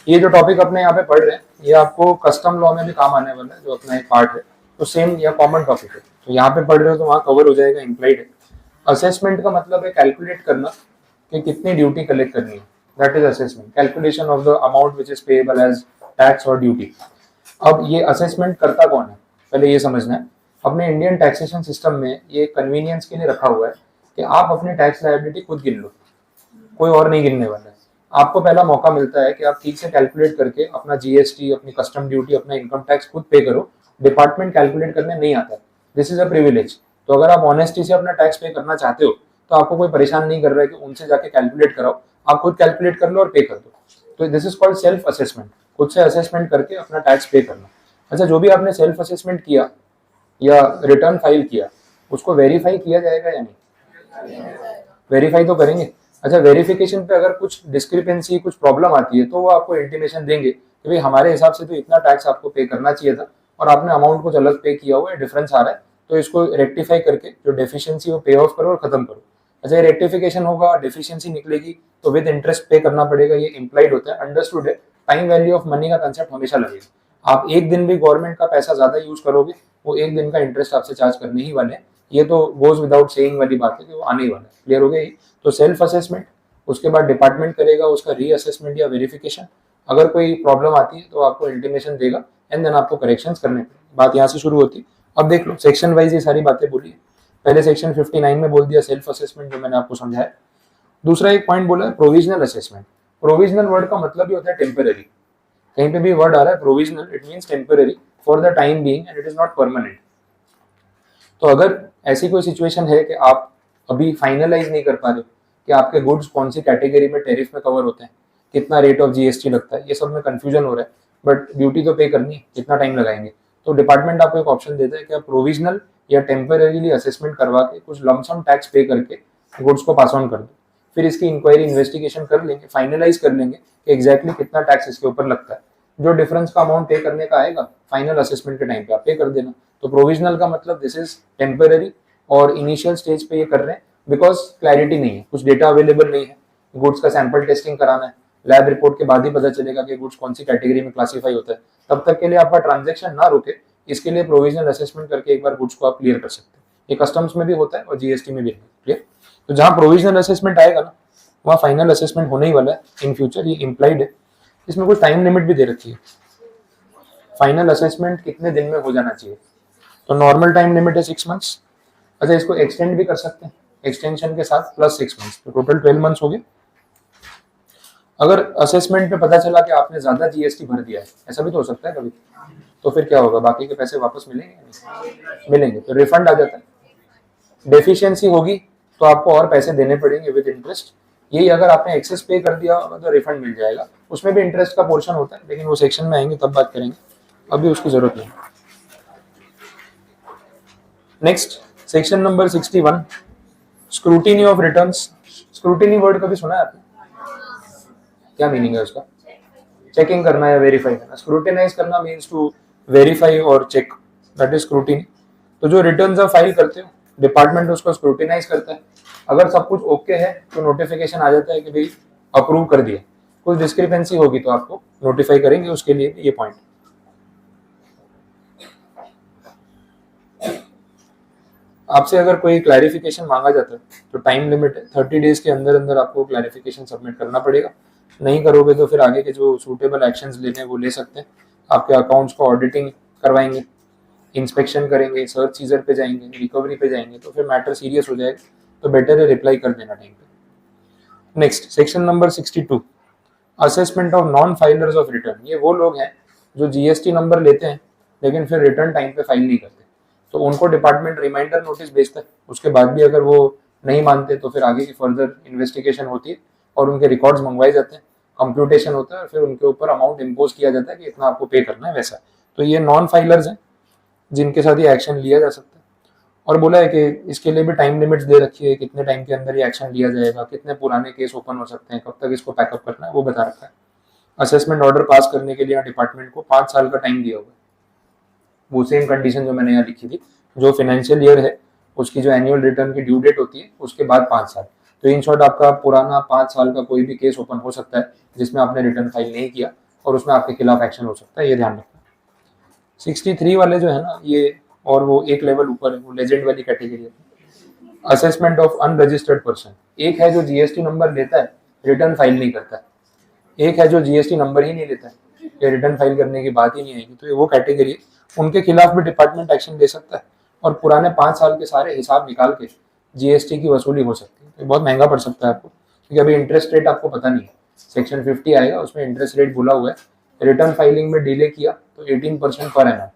ये जो टॉपिक अपने यहाँ पे पढ़ रहे हैं ये आपको कस्टम लॉ में भी काम आने वाला है, जो अपना एक पार्ट है, तो सेम या कॉमन टॉपिक है, तो यहाँ पे पढ़ रहे हो तो वहाँ कवर हो जाएगा, इम्प्लाइड है। असेसमेंट का मतलब है कैलकुलेट करना कि कितनी ड्यूटी कलेक्ट करनी है, that is assessment, calculation of the amount which is payable as tax और ड्यूटी। अब ये असेसमेंट करता कौन है, पहले ये समझना है। अपने इंडियन टैक्सेशन सिस्टम में ये कन्वीनियंस के लिए रखा हुआ है कि आप अपनी टैक्स लायबिलिटी खुद गिन लो, कोई और नहीं गिनने वाला है। आपको पहला मौका मिलता है कि आप ठीक से कैलकुलेट करके अपना जीएसटी, अपनी कस्टम ड्यूटी, अपना इनकम टैक्स खुद पे करो, डिपार्टमेंट कैलकुलेट करने नहीं आता है, दिस इज अ प्रिविलेज। तो अगर आप ऑनेस्टी से अपना टैक्स पे करना चाहते हो तो आपको कोई परेशान नहीं कर रहा है कि उनसे जाके कैलकुलेट कराओ, आप खुद कैलकुलेट कर लो और पे कर दो, तो this is called self assessment, खुद से असेसमेंट करके अपना टैक्स पे करना। अच्छा, जो भी आपने सेल्फ असेसमेंट किया या रिटर्न फाइल किया, उसको वेरीफाई किया जाएगा या नहीं? वेरीफाई तो करेंगे। अच्छा, वेरिफिकेशन पे अगर कुछ डिस्क्रिपेंसी, कुछ प्रॉब्लम आती है तो वो आपको इंटीमेशन देंगे कि भाई हमारे हिसाब से तो इतना टैक्स आपको पे करना चाहिए था और आपने अमाउंट कुछ अलग पे किया हुआ है, डिफरेंस आ रहा है, तो इसको रेक्टिफाई करके जो डेफिशिएंसी वो पे ऑफ करो और खत्म करो। अच्छा, ये रेक्टिफिकेशन होगा, डेफिशिएंसी निकलेगी तो विद इंटरेस्ट पे करना पड़ेगा, ये इम्प्लाइड होता है, अंडरस्टूड है। टाइम वैल्यू ऑफ मनी का कंसेप्ट हमेशा लगेगा। आप एक दिन भी गवर्नमेंट का पैसा ज्यादा यूज करोगे, वो एक दिन का इंटरेस्ट आपसे चार्ज करने ही वाले हैं, ये तो गोज विदाउट सेइंग वाली बात है कि वो आने ही वाला है। क्लियर हो गया? तो सेल्फ असेसमेंट, उसके बाद डिपार्टमेंट करेगा उसका रीअसेसमेंट या वेरिफिकेशन, अगर कोई प्रॉब्लम आती है तो आपको इंटीमेशन देगा एंड देन आपको करेक्शंस करने पड़ेंगे। बात यहाँ से शुरू होती। अब देख लो, सेक्शन वाइज ये सारी बातें बोली है। पहले सेक्शन 59 में बोल दिया सेल्फ असेसमेंट, जो मैंने आपको समझाया। दूसरा एक पॉइंट बोला है प्रोविजनल असेसमेंट। प्रोविजनल वर्ड का मतलब ही होता है टेम्पररी। कहीं पे भी वर्ड आ रहा है provisional, it means temporary for the time being and it is not permanent. तो अगर ऐसी कोई सिचुएशन है कि आप अभी फाइनलाइज नहीं कर पा रहे कि आपके गुड्स कौन सी कैटेगरी में टेरिफ में कवर होते हैं, कितना रेट ऑफ जीएसटी लगता है, ये सब में कंफ्यूजन हो रहा है, बट ड्यूटी तो पे करनी है, कितना टाइम लगाएंगे, तो डिपार्टमेंट आपको एक ऑप्शन देता है कि आप प्रोविजनल या टेम्परेरीली असेसमेंट करवा के कुछ लमसम टैक्स पे करके गुड्स को पास ऑन कर दो। फिर इसकी इंक्वायरी, इन्वेस्टिगेशन कर लेंगे, फाइनलाइज कर लेंगे कि एग्जैक्टली कितना टैक्स इसके ऊपर लगता है। जो डिफरेंस का अमाउंट पे करने का आएगा फाइनल असेसमेंट के टाइम पे आप पे कर देना। तो प्रोविजनल का मतलब दिस इज टेम्पररी और इनिशियल स्टेज पे ये कर रहे हैं बिकॉज क्लैरिटी नहीं है, कुछ डेटा अवेलेबल नहीं है, गुड्स का सैंपल टेस्टिंग कराना है, लैब रिपोर्ट के बाद ही पता चलेगा कि गुड्स कौन सी कैटेगरी में क्लासीफाई होता है, तब तक के लिए आपका ट्रांजेक्शन ना रुके, इसके लिए प्रोविजनल असेसमेंट करके एक बार गुड्स को आप क्लियर कर सकते हैं। ये कस्टम्स में भी होता है और जीएसटी में भी है। क्लियर? तो जहाँ प्रोविजनल असेसमेंट आएगा ना, वहाँ फाइनल असेसमेंट होने ही वाला है इन फ्यूचर, ये इम्प्लाइड है। इसमें कुछ टाइम लिमिट भी दे रखी है, फाइनल असेसमेंट कितने दिन में हो जाना चाहिए। तो नॉर्मल टाइम लिमिट है 6 मंथ्स। अच्छा, इसको एक्सटेंड भी कर सकते हैं, एक्सटेंशन के साथ प्लस 6 मंथ्स, तो टोटल 12 मंथ्स हो गए। अगर असेसमेंट में पता चला कि आपने ज्यादा जीएसटी भर दिया है, ऐसा भी तो हो सकता है कभी, तो फिर क्या होगा, बाकी के पैसे वापस मिलेंगे या नहीं? मिलेंगे, तो रिफंड आ जाता है। डेफिशिएंसी होगी तो आपको और पैसे देने पड़ेंगे विद इंटरेस्ट। यही अगर आपने एक्सेस पे कर दिया होगा तो रिफंड मिल जाएगा, उसमें भी इंटरेस्ट का पोर्शन होता है, लेकिन वो सेक्शन में आएंगे तब बात करेंगे, अभी उसकी जरूरत नहीं। Next, section number 61, scrutiny of returns. Scrutiny word कभी सुना है आपने? क्या मीनिंग है उसका? चेकिंग करना या वेरीफाई करना। स्क्रूटिनाइज करना मीन्स टू वेरीफाई और चेक, दैट इज स्क्रूटिनी। तो जो रिटर्न्स आप फाइल करते हो, डिपार्टमेंट उसको स्क्रूटिनाइज करता है। अगर सब कुछ ओके है तो नोटिफिकेशन आ जाता है कि भाई अप्रूव कर दिया। कुछ डिस्क्रिपेंसी होगी तो आपको नोटिफाई करेंगे, उसके लिए ये पॉइंट। आपसे अगर कोई क्लैरिफिकेशन मांगा जाता है तो टाइम लिमिट है, 30 डेज के अंदर अंदर आपको क्लैरिफिकेशन सबमिट करना पड़ेगा। नहीं करोगे तो फिर आगे के जो सूटेबल एक्शंस लेने हैं वो ले सकते हैं। आपके अकाउंट्स को ऑडिटिंग करवाएंगे, इंस्पेक्शन करेंगे, सर्च सीजर पे जाएंगे, रिकवरी पे जाएंगे, तो फिर मैटर सीरियस हो जाएगा, तो बेटर है रिप्लाई कर देना टाइम पे। Next, section number 62, assessment of non filers of return. ये वो लोग हैं जो जीएसटी नंबर लेते हैं लेकिन फिर रिटर्न टाइम पे फाइल नहीं करते, तो उनको डिपार्टमेंट रिमाइंडर नोटिस भेजता है। उसके बाद भी अगर वो नहीं मानते तो फिर आगे की फर्दर इन्वेस्टिगेशन होती है और उनके रिकॉर्ड्स मंगवाए जाते हैं, कंप्यूटेशन होता है और फिर उनके ऊपर अमाउंट इम्पोज किया जाता है कि इतना आपको पे करना है, वैसा। तो ये नॉन फाइलर्स हैं जिनके साथ ये एक्शन लिया जा सकता है। और बोला है कि इसके लिए भी टाइम लिमिट्स दे रखी है, कितने टाइम के अंदर ये एक्शन लिया जाएगा, कितने पुराने केस ओपन हो सकते हैं, कब तक इसको पैकअप करना है, वो बता रखा है। असेसमेंट ऑर्डर पास करने के लिए डिपार्टमेंट को 5 साल का टाइम दिया हुआ है। वो सेम कंडीशन जो मैंने यहाँ लिखी थी, जो फाइनेंशियल ईयर है उसकी जो एनुअल रिटर्न की ड्यू डेट होती है उसके बाद 5 साल। तो इन शॉर्ट आपका पुराना 5 साल का कोई भी केस ओपन हो सकता है जिसमें आपने रिटर्न फाइल नहीं किया और उसमें आपके खिलाफ एक्शन हो सकता है, ये ध्यान रखना। 63 वाले जो है ना, ये और वो एक लेवल ऊपर है, वो लेजेंड वाली कैटेगरी है। Assessment of unregistered person. एक है जो जीएसटी नंबर लेता है, रिटर्न फाइल नहीं करता है। एक है जो जीएसटी नंबर ही नहीं लेता है, ये रिटर्न फाइल करने की बात ही नहीं आएगी। तो ये वो कैटेगरी है, उनके खिलाफ भी डिपार्टमेंट एक्शन ले सकता है और पुराने 5 साल के सारे हिसाब निकाल के जीएसटी की वसूली हो सकती है। तो बहुत महंगा पड़ सकता है आपको, क्योंकि अभी इंटरेस्ट रेट आपको पता नहीं है। सेक्शन 50 आएगा, उसमें इंटरेस्ट रेट बोला हुआ है। रिटर्न फाइलिंग में डिले किया तो 18% पर एनम,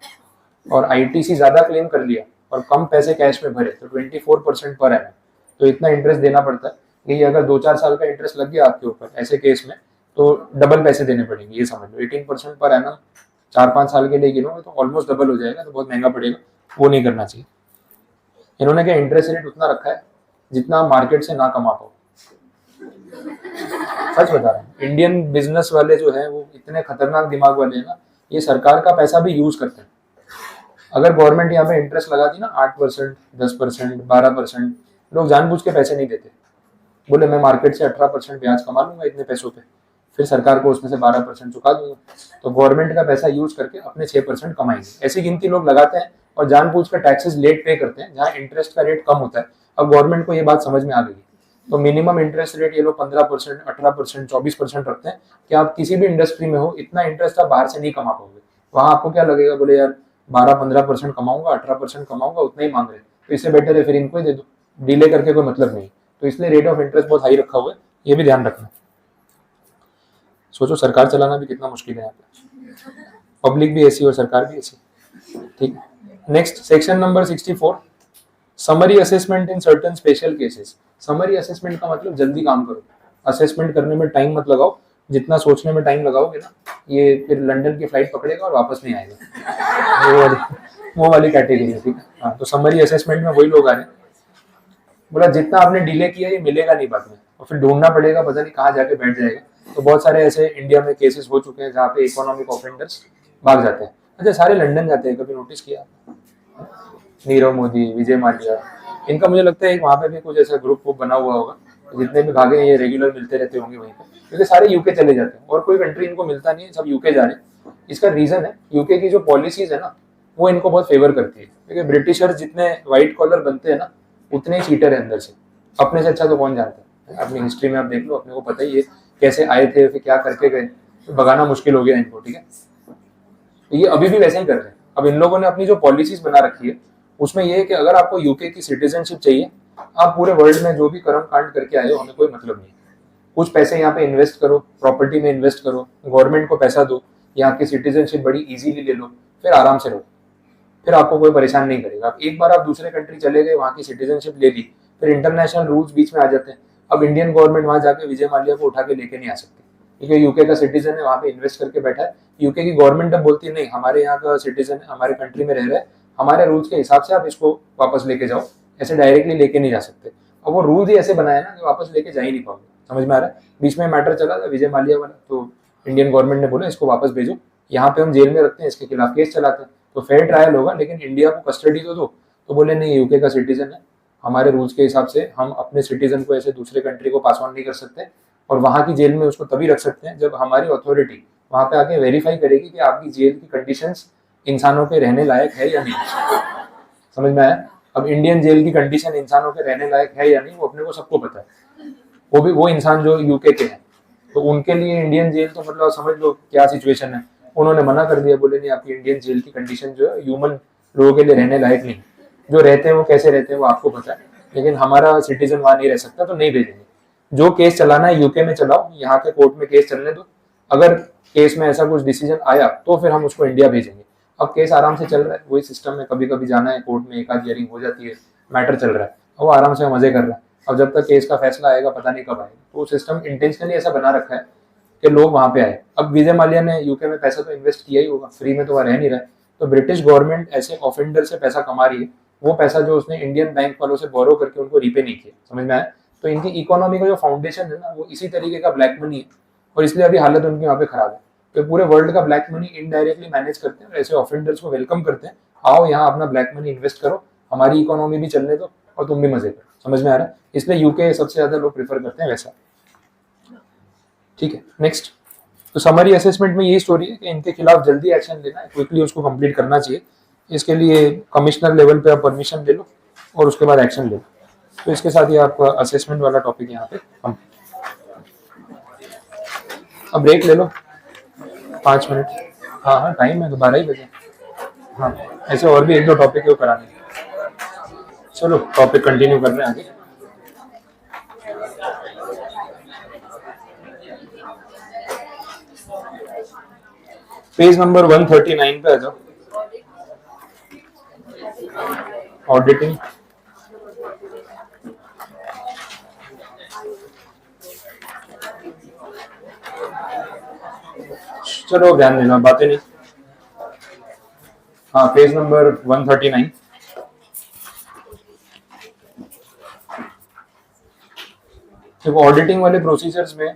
और आईटीसी ज्यादा क्लेम कर लिया और कम पैसे कैश में भरे तो 24% पर एनम। तो इतना इंटरेस्ट देना पड़ता है। यही अगर 2-4 साल का इंटरेस्ट लग गया आपके ऊपर ऐसे केस में, तो डबल पैसे देने पड़ेंगे, ये समझ लो। 18% पर एनम 4-5 साल के लिए गिनोगे तो ऑलमोस्ट डबल हो जाएगा, तो बहुत महंगा पड़ेगा, वो नहीं करना चाहिए। इन्होंने क्या इंटरेस्ट रेट उतना रखा है जितना मार्केट से ना कमा पाओ। सच बता रहे हैं, इंडियन बिजनेस वाले जो है वो इतने खतरनाक दिमाग वाले हैं ना, ये सरकार का पैसा भी यूज करते हैं। अगर गवर्नमेंट यहाँ पे इंटरेस्ट लगाती ना 8%, 10%, 12%, लोग जानबूझ के पैसे नहीं देते। बोले मैं मार्केट से 18% ब्याज कमा लूंगा इतने पैसों पे, फिर सरकार को उसमें से 12% चुका दूंगा, तो गवर्नमेंट का पैसा यूज करके अपने 6% कमाएंगे। ऐसी गिनती लोग लगाते हैं और जानबूझ कर टैक्सेस लेट पे करते हैं जहाँ इंटरेस्ट का रेट कम होता है। अब गवर्नमेंट को ये बात समझ में आ गई, तो मिनिमम इंटरेस्ट रेट ये लोग 15%, 18%, 24% रखते हैं कि आप किसी भी इंडस्ट्री में हो, इतना इंटरेस्ट आप बाहर से नहीं कमा पाओगे। वहां आपको क्या लगेगा, बोले यार 12-15% कमाऊंगा, 18% कमाऊंगा, उतना ही मांग रहे, तो इससे बेटर है फिर इनको ही दे दो, डिले करके कोई मतलब नहीं। तो इसलिए रेट ऑफ इंटरेस्ट बहुत हाई रखा हुआ है, ये भी ध्यान रखना। सोचो सरकार चलाना भी कितना मुश्किल है यहाँ पे, पब्लिक भी ऐसी और सरकार भी ऐसी। ठीक। Next, section number 64, summary assessment in certain special cases. Summary assessment का मतलब जल्दी काम करो, असेसमेंट करने में टाइम मत लगाओ। जितना सोचने में टाइम लगाओगे ना, ये फिर लंदन की फ्लाइट पकड़ेगा और वापस नहीं आएगा, वो वाली कैटेगरी है। ठीक है, हाँ। तो समरी असेसमेंट में वही लोग आ रहे हैं। बोला जितना आपने डिले किया ये मिलेगा नहीं बाद में, और फिर ढूंढना पड़ेगा, पता नहीं कहाँ जाके बैठ जाएगा। तो बहुत सारे ऐसे इंडिया में केसेस हो चुके हैं जहाँ पे इकोनॉमिक ऑफेंडर्स भाग जाते हैं। अच्छा, सारे लंदन जाते हैं, कभी नोटिस किया? नीरव मोदी, विजय माल्या, इनका मुझे लगता है वहाँ पे भी कुछ ऐसा ग्रुप बना हुआ होगा, जितने भी भागे हैं ये रेगुलर मिलते रहते होंगे वहीं पे, क्योंकि सारे यूके चले जाते हैं और कोई कंट्री इनको मिलता नहीं है, सब यूके जा रहे हैं। इसका रीजन है यूके की जो पॉलिसीज है ना वो इनको बहुत फेवर करती है, क्योंकि ब्रिटिशर जितने व्हाइट कॉलर बनते हैं ना उतने ही चीटर है अंदर से। अपने से अच्छा तो कौन जानता है, अपनी हिस्ट्री में आप देख लो, अपने को पता ही है कैसे आए थे, फिर क्या करके गए, तो भगाना मुश्किल हो गया इनको, ठीक है। तो ये अभी भी वैसे ही कर रहे हैं। अब इन लोगों ने अपनी जो पॉलिसीज बना रखी है उसमें ये है कि अगर आपको यूके की सिटीजनशिप चाहिए, आप पूरे वर्ल्ड में जो भी कर्म कांड करके आए हो हमें कोई मतलब नहीं, कुछ पैसे यहाँ पे इन्वेस्ट करो, प्रॉपर्टी में इन्वेस्ट करो, गवर्नमेंट को पैसा दो, यहाँ की सिटीजनशिप बड़ी इजीली ले लो, फिर आराम से रहो, फिर आपको कोई परेशान नहीं करेगा। अब एक बार आप दूसरे कंट्री चले गए, वहाँ की सिटीजनशिप ले ली, फिर इंटरनेशनल रूल्स बीच में आ जाते हैं। अब इंडियन गवर्नमेंट वहाँ जाके विजय माल्या को उठा के लेके नहीं आ सकती, क्योंकि यूके का सिटीजन है, वहाँ पे इन्वेस्ट करके बैठा है। यूके की गवर्नमेंट अब बोलती है नहीं, हमारे यहाँ का सिटीजन है, हमारे कंट्री में रह रहा है, हमारे रूल्स के हिसाब से आप इसको वापस लेके जाओ, ऐसे डायरेक्टली लेके नहीं जा सकते। अब वो रूल ही ऐसे बनाया ना कि वापस लेके जा ही नहीं पाओगे, समझ में आ रहा है। बीच में मैटर चला था विजय माल्या वाला, तो इंडियन गवर्नमेंट ने बोला इसको वापस भेजो, यहाँ पे हम जेल में रखते हैं, इसके खिलाफ केस चलाते हैं, तो फेयर ट्रायल होगा, लेकिन इंडिया को कस्टडी तो दो। तो बोले नहीं, यूके का सिटीजन है, हमारे रूल्स के हिसाब से हम अपने सिटीजन को ऐसे दूसरे कंट्री को पास ऑन नहीं कर सकते, और वहाँ की जेल में उसको तभी रख सकते हैं जब हमारी अथॉरिटी वहाँ पे आके वेरीफाई करेगी कि आपकी जेल की कंडीशंस इंसानों के रहने लायक है या नहीं। समझ में आया। अब इंडियन जेल की कंडीशन इंसानों के रहने लायक है या नहीं वो अपने को सबको पता है, वो भी वो इंसान जो यूके के हैं, तो उनके लिए इंडियन जेल तो मतलब समझ लो क्या सिचुएशन है। उन्होंने मना कर दिया, बोले नहीं आपकी इंडियन जेल की कंडीशन जो है ह्यूमन लोगों के लिए रहने लायक नहीं, जो रहते हैं वो कैसे रहते हैं वो आपको पता है, लेकिन हमारा सिटीजन वहां नहीं रह सकता, तो नहीं भेजेंगे। जो केस चलाना है यूके में चलाओ, यहाँ के कोर्ट में केस चलने दो, अगर केस में ऐसा कुछ डिसीजन आया तो फिर हम उसको इंडिया भेजेंगे। अब केस आराम से चल रहा है, वही सिस्टम में कभी कभी जाना है कोर्ट में, एक आध हियरिंग हो जाती है, मैटर चल रहा है, वो आराम से मजे कर रहा है। अब जब तक केस का फैसला आएगा पता नहीं कब आएगा, तो सिस्टम इंटेंशनली ऐसा बना रखा है कि लोग वहां पे आए। अब विजय माल्या ने यूके में पैसा तो इन्वेस्ट किया ही होगा, फ्री में तो वह रह नहीं रहा है, तो ब्रिटिश गवर्नमेंट ऐसे ऑफेंडर से पैसा कमा रही है, वो पैसा जो उसने इंडियन बैंक वालों से बोरो करके उनको रीपे नहीं किया, समझ में आया। तो इनकी इकोनॉमी का जो फाउंडेशन है ना वो इसी तरीके का ब्लैक मनी है, और इसलिए अभी हालत उनकी वहाँ पे खराब है। तो पूरे वर्ल्ड का ब्लैक मनी इनडायरेक्टली मैनेज करते हैं, और ऐसे ऑफेंडर्स को वेलकम करते हैं, आओ यहाँ अपना ब्लैक मनी इन्वेस्ट करो, हमारी इकोनॉमी भी चलने दो और तुम भी मजे करो, समझ में आ रहा है। इसलिए यूके सबसे ज्यादा लोग प्रेफर करते हैं वैसा, ठीक है। नेक्स्ट, तो समरी असेसमेंट में यही स्टोरी है कि इनके खिलाफ जल्दी एक्शन लेना है, क्विकली उसको कंप्लीट करना चाहिए। इसके लिए कमिश्नर लेवल पे आप परमिशन ले लो और उसके बाद एक्शन ले लो। तो इसके साथ ही आपका असेसमेंट वाला टॉपिक यहाँ पे हम अब ब्रेक ले लो 5 मिनट। हाँ हाँ टाइम है तो 12 ही बजे। हाँ ऐसे और भी 1-2 टॉपिक है वो कराने। चलो टॉपिक कंटिन्यू कर रहे हैं आगे। पेज नंबर 139 पे आ जाओ। ऑडिटिंग, चलो ध्यान देना, बातें नहीं। हाँ पेज नंबर 139। देखो ऑडिटिंग वाले प्रोसीजर्स में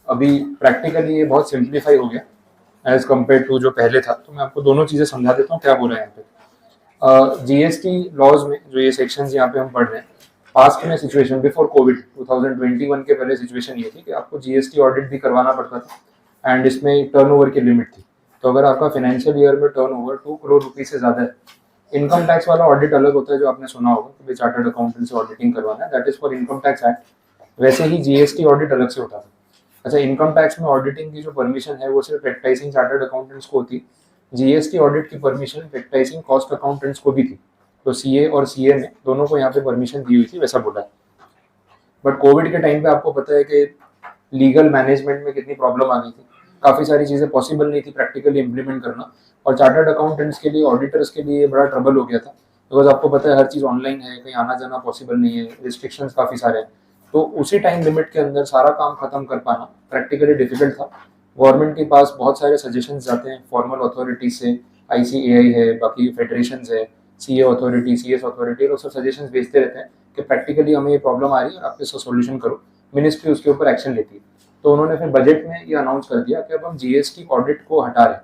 अभी प्रैक्टिकली ये बहुत सिंप्लीफाई हो गया एज कम्पेयर टू जो पहले था। तो मैं आपको दोनों चीजें समझा देता हूँ क्या बोला है यहाँ पे। जीएसटी लॉज में जो ये सेक्शंस यहाँ पे हम पढ़ रहे हैं, पास्ट में सिचुएशन बिफोर कोविड 2021 के पहले सिचुएशन ये थी कि आपको जीएसटी ऑडिट भी करवाना पड़ता था, एंड इसमें टर्नओवर की लिमिट थी। तो अगर आपका फाइनेंशियल ईयर में टर्नओवर 2 करोड़ रुपए से ज्यादा है, इनकम टैक्स वाला ऑडिट अलग होता है जो आपने सुना होगा कि चार्टर्ड अकाउंटेंट से ऑडिटिंग करवाना है, that is for income tax act. वैसे ही जीएसटी ऑडिट अलग से होता था। अच्छा, इनकम टैक्स में ऑडिटिंग की जो परमिशन है वो सिर्फ प्रैक्टिसिंग चार्टर्ड अकाउंटेंट्स को होती, जीएसटी ऑडिट की परमिशन प्रैक्टिसिंग कॉस्ट अकाउंटेंट्स को भी थी। तो सीए और सीए में दोनों को यहाँ पे परमिशन दी हुई थी, वैसा बोला है। बट कोविड के टाइम पे आपको पता है कि लीगल मैनेजमेंट में कितनी प्रॉब्लम आ गई थी, काफ़ी सारी चीज़ें पॉसिबल नहीं थी प्रैक्टिकली इम्प्लीमेंट करना, और चार्टर्ड अकाउंटेंट्स के लिए, ऑडिटर्स के लिए बड़ा ट्रबल हो गया था, बिकॉज आपको पता है हर चीज़ ऑनलाइन है, कहीं आना जाना पॉसिबल नहीं है, रिस्ट्रिक्शंस काफ़ी सारे हैं। तो उसी टाइम लिमिट के अंदर सारा काम खत्म कर पाना प्रैक्टिकली डिफिकल्ट था। गवर्नमेंट के पास बहुत सारे सजेशंस जाते हैं फॉर्मल अथॉरिटीज से, ICAI है, बाकी फेडरेशन है, CA अथॉरिटी, CS अथॉरिटी, और सब सजेशंस भेजते रहते हैं कि प्रैक्टिकली हमें ये प्रॉब्लम आ रही है और आप इसका सोल्यूशन करो। मिनिस्ट्री उसके ऊपर एक्शन लेती है। तो उन्होंने फिर बजट में ये अनाउंस कर दिया कि अब हम जीएसटी ऑडिट को हटा रहे हैं,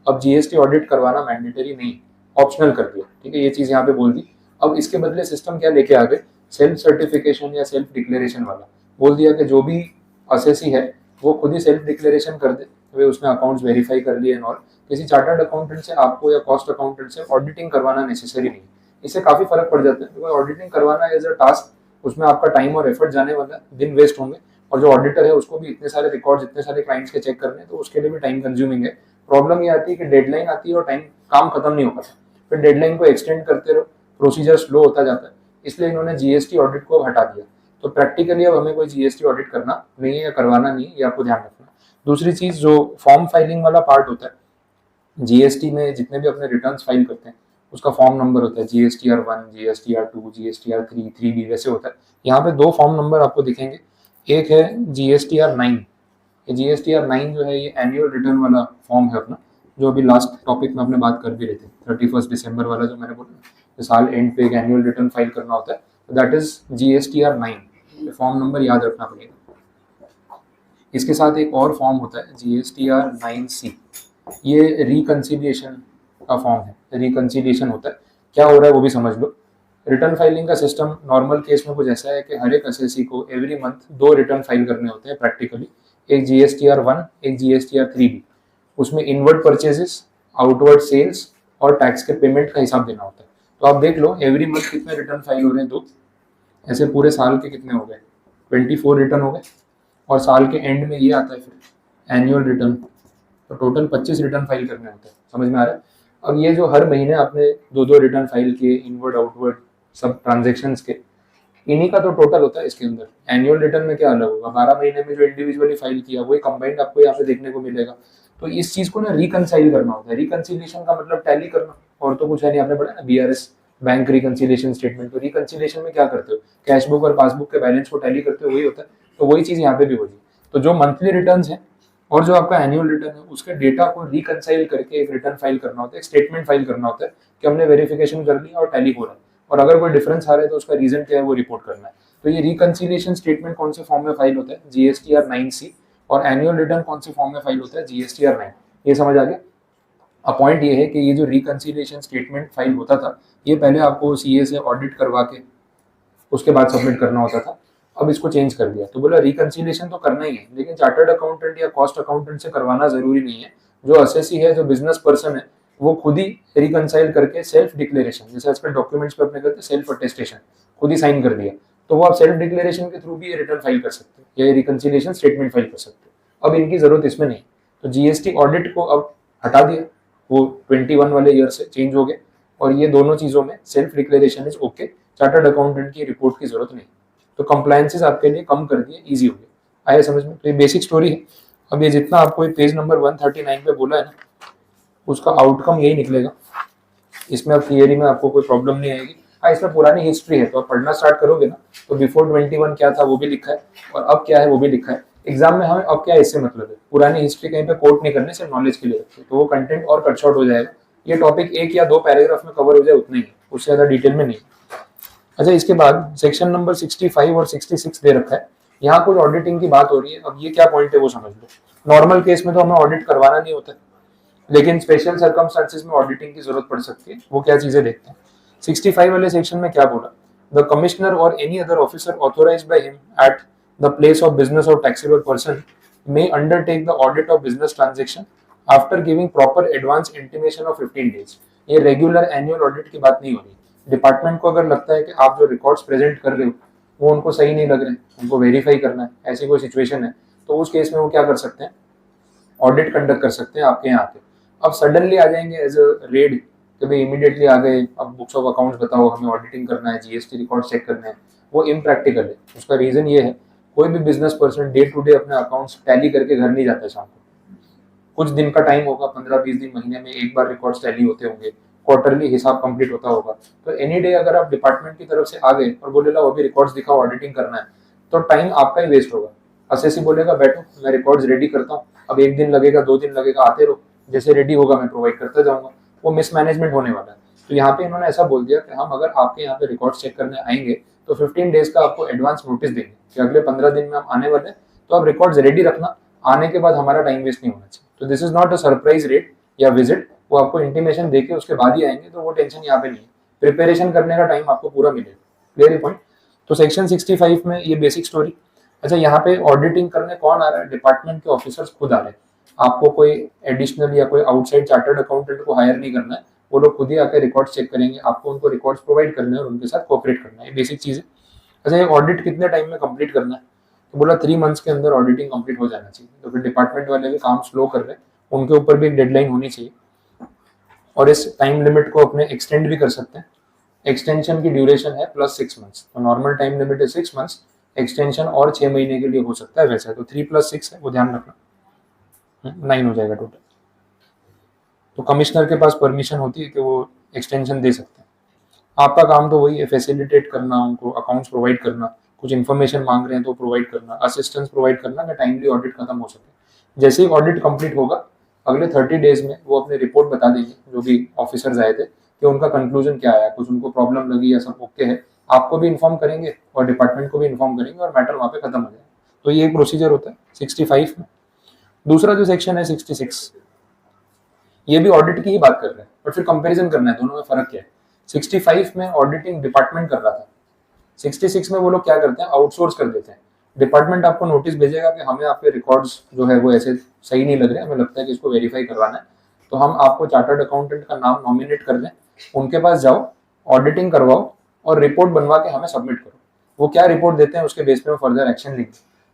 अब जीएसटी ऑडिट करवाना मैंडेटरी नहीं, ऑप्शनल कर दिया, ठीक है। ये चीज़ यहाँ पे बोल दी। अब इसके बदले सिस्टम क्या लेके आ गए, सेल्फ सर्टिफिकेशन या सेल्फ डिक्लेरेशन वाला, बोल दिया कि जो भी असेसी है वो खुद ही सेल्फ डिक्लेरेशन कर दे, वे उसने अकाउंट्स वेरीफाई कर लिए एंड ऑल। किसी चार्टर्ड अकाउंटेंट से आपको या कॉस्ट अकाउंटेंट से ऑडिटिंग करवाना नेसेसरी नहीं है। इससे काफ़ी फर्क पड़ जाता है, बिकॉज ऑडिटिंग करवाना एज अ टास्क, उसमें आपका टाइम और एफर्ट जाने वाला है, दिन वेस्ट होंगे, और जो ऑडिटर है उसको भी इतने सारे रिकॉर्ड्स, इतने सारे क्लाइंट्स के चेक करने हैं, तो उसके लिए भी टाइम कंज्यूमिंग है। प्रॉब्लम ये आती है कि डेडलाइन आती है और टाइम काम खत्म नहीं हो पाता, फिर डेडलाइन को एक्सटेंड करते रहो, प्रोसीजर स्लो होता जाता है, इसलिए इन्होंने जीएसटी ऑडिट को हटा दिया। तो प्रैक्टिकली अब हमें कोई जीएसटी ऑडिट करना नहीं है या करवाना नहीं है, ये आपको ध्यान रखना। दूसरी चीज, जो फॉर्म फाइलिंग वाला पार्ट होता है जीएसटी में, जितने भी अपने रिटर्न्स फाइल करते हैं उसका फॉर्म नंबर होता है, GSTR 1, GSTR 2, GSTR 3, 3B वैसे होता है। यहाँ पे दो फॉर्म नंबर आपको दिखेंगे, एक है GSTR 9। ये GSTR 9 जो है ये एनुअल रिटर्न वाला फॉर्म है अपना, जो अभी लास्ट टॉपिक में अपने बात कर भी रहे थे, 31 दिसंबर वाला जो मैंने बोला, साल एंड पे एक एनुअल रिटर्न फाइल करना होता है, तो that is GSTR 9। Form number याद रखना पड़ेगा। इसके साथ एक और फॉर्म होता है GSTR 9C, ये रिकंसिलिएशन का फॉर्म है, रिकंसिलिएशन होता है। क्या हो रहा है वो भी समझ लो। रिटर्न फाइलिंग का सिस्टम नॉर्मल केस में कुछ ऐसा है कि हर एक असेसी को एवरी मंथ 2 रिटर्न फाइल करने होते हैं प्रैक्टिकली, एक GSTR 1, एक GSTR 3B। उसमें इनवर्ड परचेजेस, आउटवर्ड सेल्स और टैक्स के पेमेंट का हिसाब देना होता है। तो आप देख लो एवरी मंथ कितने रिटर्न फाइल हो रहे हैं, 2, ऐसे पूरे साल के कितने हो गए, 24 रिटर्न हो गए, और साल के एंड में ये आता है फिर एनुअल रिटर्न, तो टोटल 25 रिटर्न फाइल करने होते हैं। समझ में आ रहा है? अब ये जो हर महीने आपने 2-2 रिटर्न फाइल किए, इनवर्ड आउटवर्ड सब ट्रांजेक्शंस के, इन्हीं का तो टोटल होता है इसके अंदर। एनुअल रिटर्न में क्या अलग होगा, 12 महीने में जो इंडिविजुअली फाइल किया वही कंबाइंड आपको यहाँ पे देखने को मिलेगा। तो इस चीज को ना रिकंसाइल करना होता है। रिकंसिलिएशन का मतलब टैली करना, और तो कुछ है नहीं। आपने पढ़ा ना BRS, बैंक रिकंसिलिएशन स्टेटमेंट। तो रिकंसिलिएशन में क्या करते हो, कैश बुक और पासबुक के बैलेंस को टैली करते हो, वही होता है। तो वही चीज यहाँ पे भी होगी। तो जो मंथली रिटर्न है और जो आपका एनुअल रिटर्न है, उसके डेटा को रिकंसाइल करके एक रिटर्न फाइल करना होता है, एक स्टेटमेंट फाइल करना होता है कि हमने वेरिफिकेशन कर लिया और टैली हो रहा है, और अगर कोई डिफरेंस आ रहा है तो उसका रीजन क्या है वो रिपोर्ट करना है। तो ये रिकंसिलिएशन स्टेटमेंट कौन से फॉर्म में फाइल होता है, GSTR 9C, और एनुअल रिटर्न कौन से फॉर्म में फाइल होता है, GSTR 9। ये समझ आ गया। अब पॉइंट ये है कि ये जो रिकंसिलिएशन स्टेटमेंट फाइल होता था, ये पहले आपको CA से ऑडिट करवा के उसके बाद सबमिट करना होता था। अब इसको चेंज कर दिया, तो बोला रिकंसिलिएशन तो करना ही है, लेकिन चार्टर्ड अकाउंटेंट या कॉस्ट अकाउंटेंट से करवाना जरूरी नहीं है। जो असेसी है, जो बिजनेस पर्सन है, वो खुद ही रिकंसाइल करके सेल्फ डिक्लेरेशन, जैसे आजकल डॉक्यूमेंट्स पे अपने करते सेल्फ अटेस्टेशन, खुद ही साइन कर दिया, तो वो आप सेल्फ डिक्लेरेशन के थ्रू भी ये रिटर्न फाइल कर सकते हो या रिकंसिलिएशन स्टेटमेंट फाइल कर सकते हो। अब इनकी जरूरत इसमें नहीं। तो जीएसटी ऑडिट को अब हटा दिया, वो 21 वाले ईयर से चेंज हो गए, और ये दोनों चीजों में self declaration is okay, chartered accountant की रिपोर्ट की जरूरत नहीं। तो कंप्लायंसेस आपके लिए कम कर दिए, इजी हो गया। आया समझ में? तो ये बेसिक स्टोरी है। अब ये जितना आपको पेज नंबर 139 पे बोला है ना, उसका आउटकम यही निकलेगा। इसमें अब थियरी में आपको कोई प्रॉब्लम नहीं आएगी। हाँ, इसमें पुरानी हिस्ट्री है, तो आप पढ़ना स्टार्ट करोगे ना, तो बिफोर 21 क्या था वो भी लिखा है, और अब क्या है वो भी लिखा है। एग्जाम में हमें अब क्या इससे मतलब है, पुरानी हिस्ट्री कहीं पे कोट नहीं करने, सिर्फ नॉलेज के लिए रखते, तो वो कंटेंट और कट शॉर्ट हो जाएगा। ये टॉपिक 1 या 2 पैराग्राफ में कवर हो जाए उतना ही, उससे ज्यादा डिटेल में नहीं। अच्छा, इसके बाद सेक्शन नंबर 65 और 66 दे रखा है। यहाँ कुछ ऑडिटिंग की बात हो रही है। अब ये क्या पॉइंट है वो समझ लो। नॉर्मल केस में तो हमें ऑडिट करवाना नहीं होता, लेकिन स्पेशल सर्कमस्टांसेस में ऑडिटिंग की जरूरत पड़ सकती है। वो क्या चीजें देखते हैं। 65 वाले सेक्शन में क्या बोला, the commissioner or any other officer authorised by him at the place of business or taxable person may undertake the audit of business transaction after giving proper advance intimation of 15 days। ये रेगुलर एनुअल ऑडिट की बात नहीं हो रही। डिपार्टमेंट को अगर लगता है कि आप जो रिकॉर्ड्स प्रेजेंट कर रहे हो वो उनको सही नहीं लग रहे, उनको वेरीफाई करना है, ऐसी कोई सिचुएशन है, तो उस केस में वो क्या कर सकते हैं, ऑडिट कंडक्ट कर सकते हैं आपके यहाँ आके। अब सडनली आ जाएंगे एज अ रेड कि भाई इमीडिएटली आ गए, अब बुक्स ऑफ अकाउंट्स बताओ, हमें ऑडिटिंग करना है, जीएसटी रिकॉर्ड चेक करने हैं, वो इम्प्रैक्टिकल है। उसका रीजन ये है, कोई भी business person day to day अपने अकाउंट्स टैली करके घर नहीं जाता शाम को। कुछ दिन का टाइम होगा, 15-20 दिन, महीने में एक बार रिकॉर्ड्स टैली होते होंगे, क्वार्टरली हिसाब कंप्लीट होता होगा। तो एनी डे अगर आप डिपार्टमेंट की तरफ से आ गए और बोले लो अभी रिकॉर्ड्स दिखाओ, ऑडिटिंग करना है, तो टाइम आपका ही वेस्ट होगा। असेसी बोलेगा बैठो मैं रिकॉर्ड्स रेडी करता हूँ, अब 1 दिन लगेगा, 2 दिन लगेगा, आते रहो, जैसे रेडी होगा मैं प्रोवाइड करता जाऊंगा। वो मिसमैनेजमेंट होने वाला है। तो यहाँ पे इन्होंने ऐसा बोल दिया कि हम अगर आपके यहाँ पे रिकॉर्ड्स चेक करने आएंगे तो 15 डेज का आपको एडवांस नोटिस देंगे कि अगले 15 दिन में हम आने वाले हैं, तो आप रिकॉर्ड्स रेडी रखना, आने के बाद हमारा टाइम वेस्ट नहीं होना चाहिए। तो this is not a surprise rate या विजिट, वो आपको इंटीमेशन देके उसके बाद ही आएंगे, तो वो टेंशन यहाँ पे नहीं है। प्रिपरेशन करने का टाइम आपको पूरा मिलेगा। Clear point. तो सेक्शन 65 में ये बेसिक स्टोरी। अच्छा, यहाँ पे ऑडिटिंग करने कौन आ रहा है? डिपार्टमेंट के ऑफिसर्स खुद आ रहे हैं। आपको कोई एडिशनल या कोई आउटसाइड चार्टर्ड अकाउंटेंट को हायर नहीं करना है, वो लोग खुद ही आकर रिकॉर्ड चेक करेंगे, आपको उनको रिकॉर्ड्स प्रोवाइड करने हैं और उनके साथ कोऑपरेट करना है, बेसिक चीज है। अच्छा, ये ऑडिट कितने टाइम में कंप्लीट करना है? तो बोला 3 मंथ्स के अंदर ऑडिटिंग कंप्लीट हो जाना चाहिए। तो फिर डिपार्टमेंट वाले भी काम स्लो कर रहे हैं, उनके ऊपर भी एक डेडलाइन होनी चाहिए और इस टाइम लिमिट को अपने एक्सटेंड भी कर सकते हैं। एक्सटेंशन की ड्यूरेशन है +6 मंथ्स, तो नॉर्मल टाइम लिमिट है 6 मंथ्स, एक्सटेंशन और 6 महीने के लिए हो सकता है वैसा, तो 3+6 है, वो ध्यान रखना, 9 हो जाएगा टोटल। तो कमिश्नर के पास परमिशन होती है कि वो एक्सटेंशन दे सकते हैं। आपका काम तो वही है, फैसिलिटेट करना, उनको अकाउंट्स प्रोवाइड करना, कुछ इन्फॉर्मेशन मांग रहे हैं तो प्रोवाइड करना, असिस्टेंस प्रोवाइड करना कि टाइमली ऑडिट खत्म हो सके। जैसे ही ऑडिट कंप्लीट होगा, अगले 30 डेज में वो अपनी रिपोर्ट बता देंगे, जो भी ऑफिसर्स आए थे, कि उनका कंक्लूजन क्या आया, कुछ उनको प्रॉब्लम लगी या सब ओके है, आपको भी इन्फॉर्म करेंगे और डिपार्टमेंट को भी इन्फॉर्म करेंगे और मैटर वहाँ पे खत्म हो जाएगा। तो ये एक प्रोसीजर होता है 65 में। दूसरा जो सेक्शन है 66, ये भी ऑडिट की ही बात कर रहे हैं, बट फिर कंपैरिजन करना है दोनों में फर्क क्या है। 65 में ऑडिटिंग डिपार्टमेंट कर रहा था, 66 में वो लोग क्या करते हैं, आउटसोर्स कर देते हैं। डिपार्टमेंट आपको नोटिस भेजेगा कि हमें आपके रिकॉर्ड्स जो है वो ऐसे सही नहीं लग रहे, हमें लगता है कि इसको वेरीफाई करवाना है, तो हम आपको चार्टर्ड अकाउंटेंट का नाम नॉमिनेट कर दें, उनके पास जाओ, ऑडिटिंग करवाओ और रिपोर्ट बनवा के हमें सबमिट करो। वो क्या रिपोर्ट देते हैं उसके बेस पे फर्दर एक्शन लेंगे।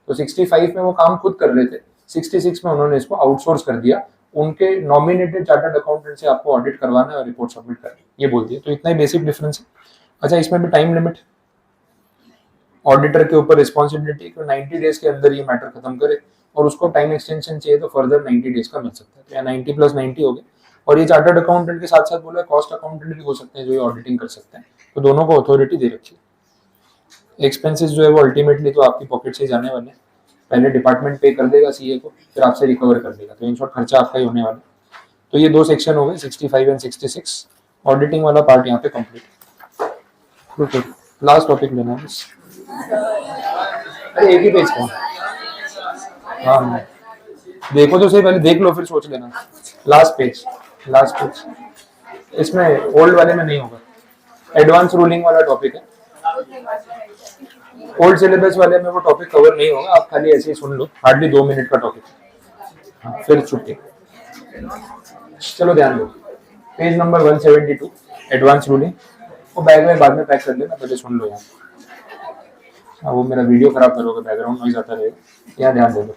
तो 65 में वो काम खुद कर रहे थे, 66 में उन्होंने इसको आउटसोर्स कर दिया, उनके नॉमिनेटेड चार्टर्ड अकाउंटेंट से आपको ऑडिट करवाना है और रिपोर्ट सबमिट करनी है, ये बोल दिया। तो इतना ही बेसिक डिफरेंस है। अच्छा, इसमें भी टाइम लिमिट, ऑडिटर के ऊपर रिस्पॉन्सिबिलिटी कि 90 डेज के अंदर ये मैटर खत्म करे, और उसको टाइम एक्सटेंशन चाहिए तो फर्दर 90 डेज का मिल सकता है, तो या 90 + 90 हो गए। और ये चार्टर्ड अकाउंटेंट के साथ साथ बोला कॉस्ट अकाउंटेंट भी हो सकते हैं जो ये ऑडिटिंग कर सकते हैं, तो दोनों को अथॉरिटी दे रखी है। एक्सपेंसेस जो है वो अल्टीमेटली तो आपकी पॉकेट से जाने वाले हैं, पहले डिपार्टमेंट पे कर देगा सीए को, फिर आपसे रिकवर कर देगा, तो इन शॉर्ट खर्चा आपका ही होने वाला है। तो ये 2 सेक्शन हो गए, 65 एंड 66। ऑडिटिंग वाला पार्ट यहाँ पे कंप्लीट। लास्ट टॉपिक लेना है बस। अरे एक ही पेज का, हाँ देखो तो सही, पहले देख लो फिर सोच लेना। लास्ट पेज, लास्ट पेज, इसमें ओल्ड वाले में नहीं होगा, एडवांस रूलिंग वाला टॉपिक है। ओल्ड सिलेबस वाले में वो टॉपिक कवर नहीं होगा, आप खाली ऐसे ही सुन लो, हार्डली 2 मिनट का टॉपिक है, फिर छुट्टी। चलो ध्यान दो, पेज नंबर 172, एडवांस रूलिंग। वो बैग में बाद में पैक कर लेना, पहले सुन लो यहाँ। वो मेरा वीडियो खराब करोगे, बैकग्राउंड नॉइज आता रहेगा, यहाँ ध्यान दे दो।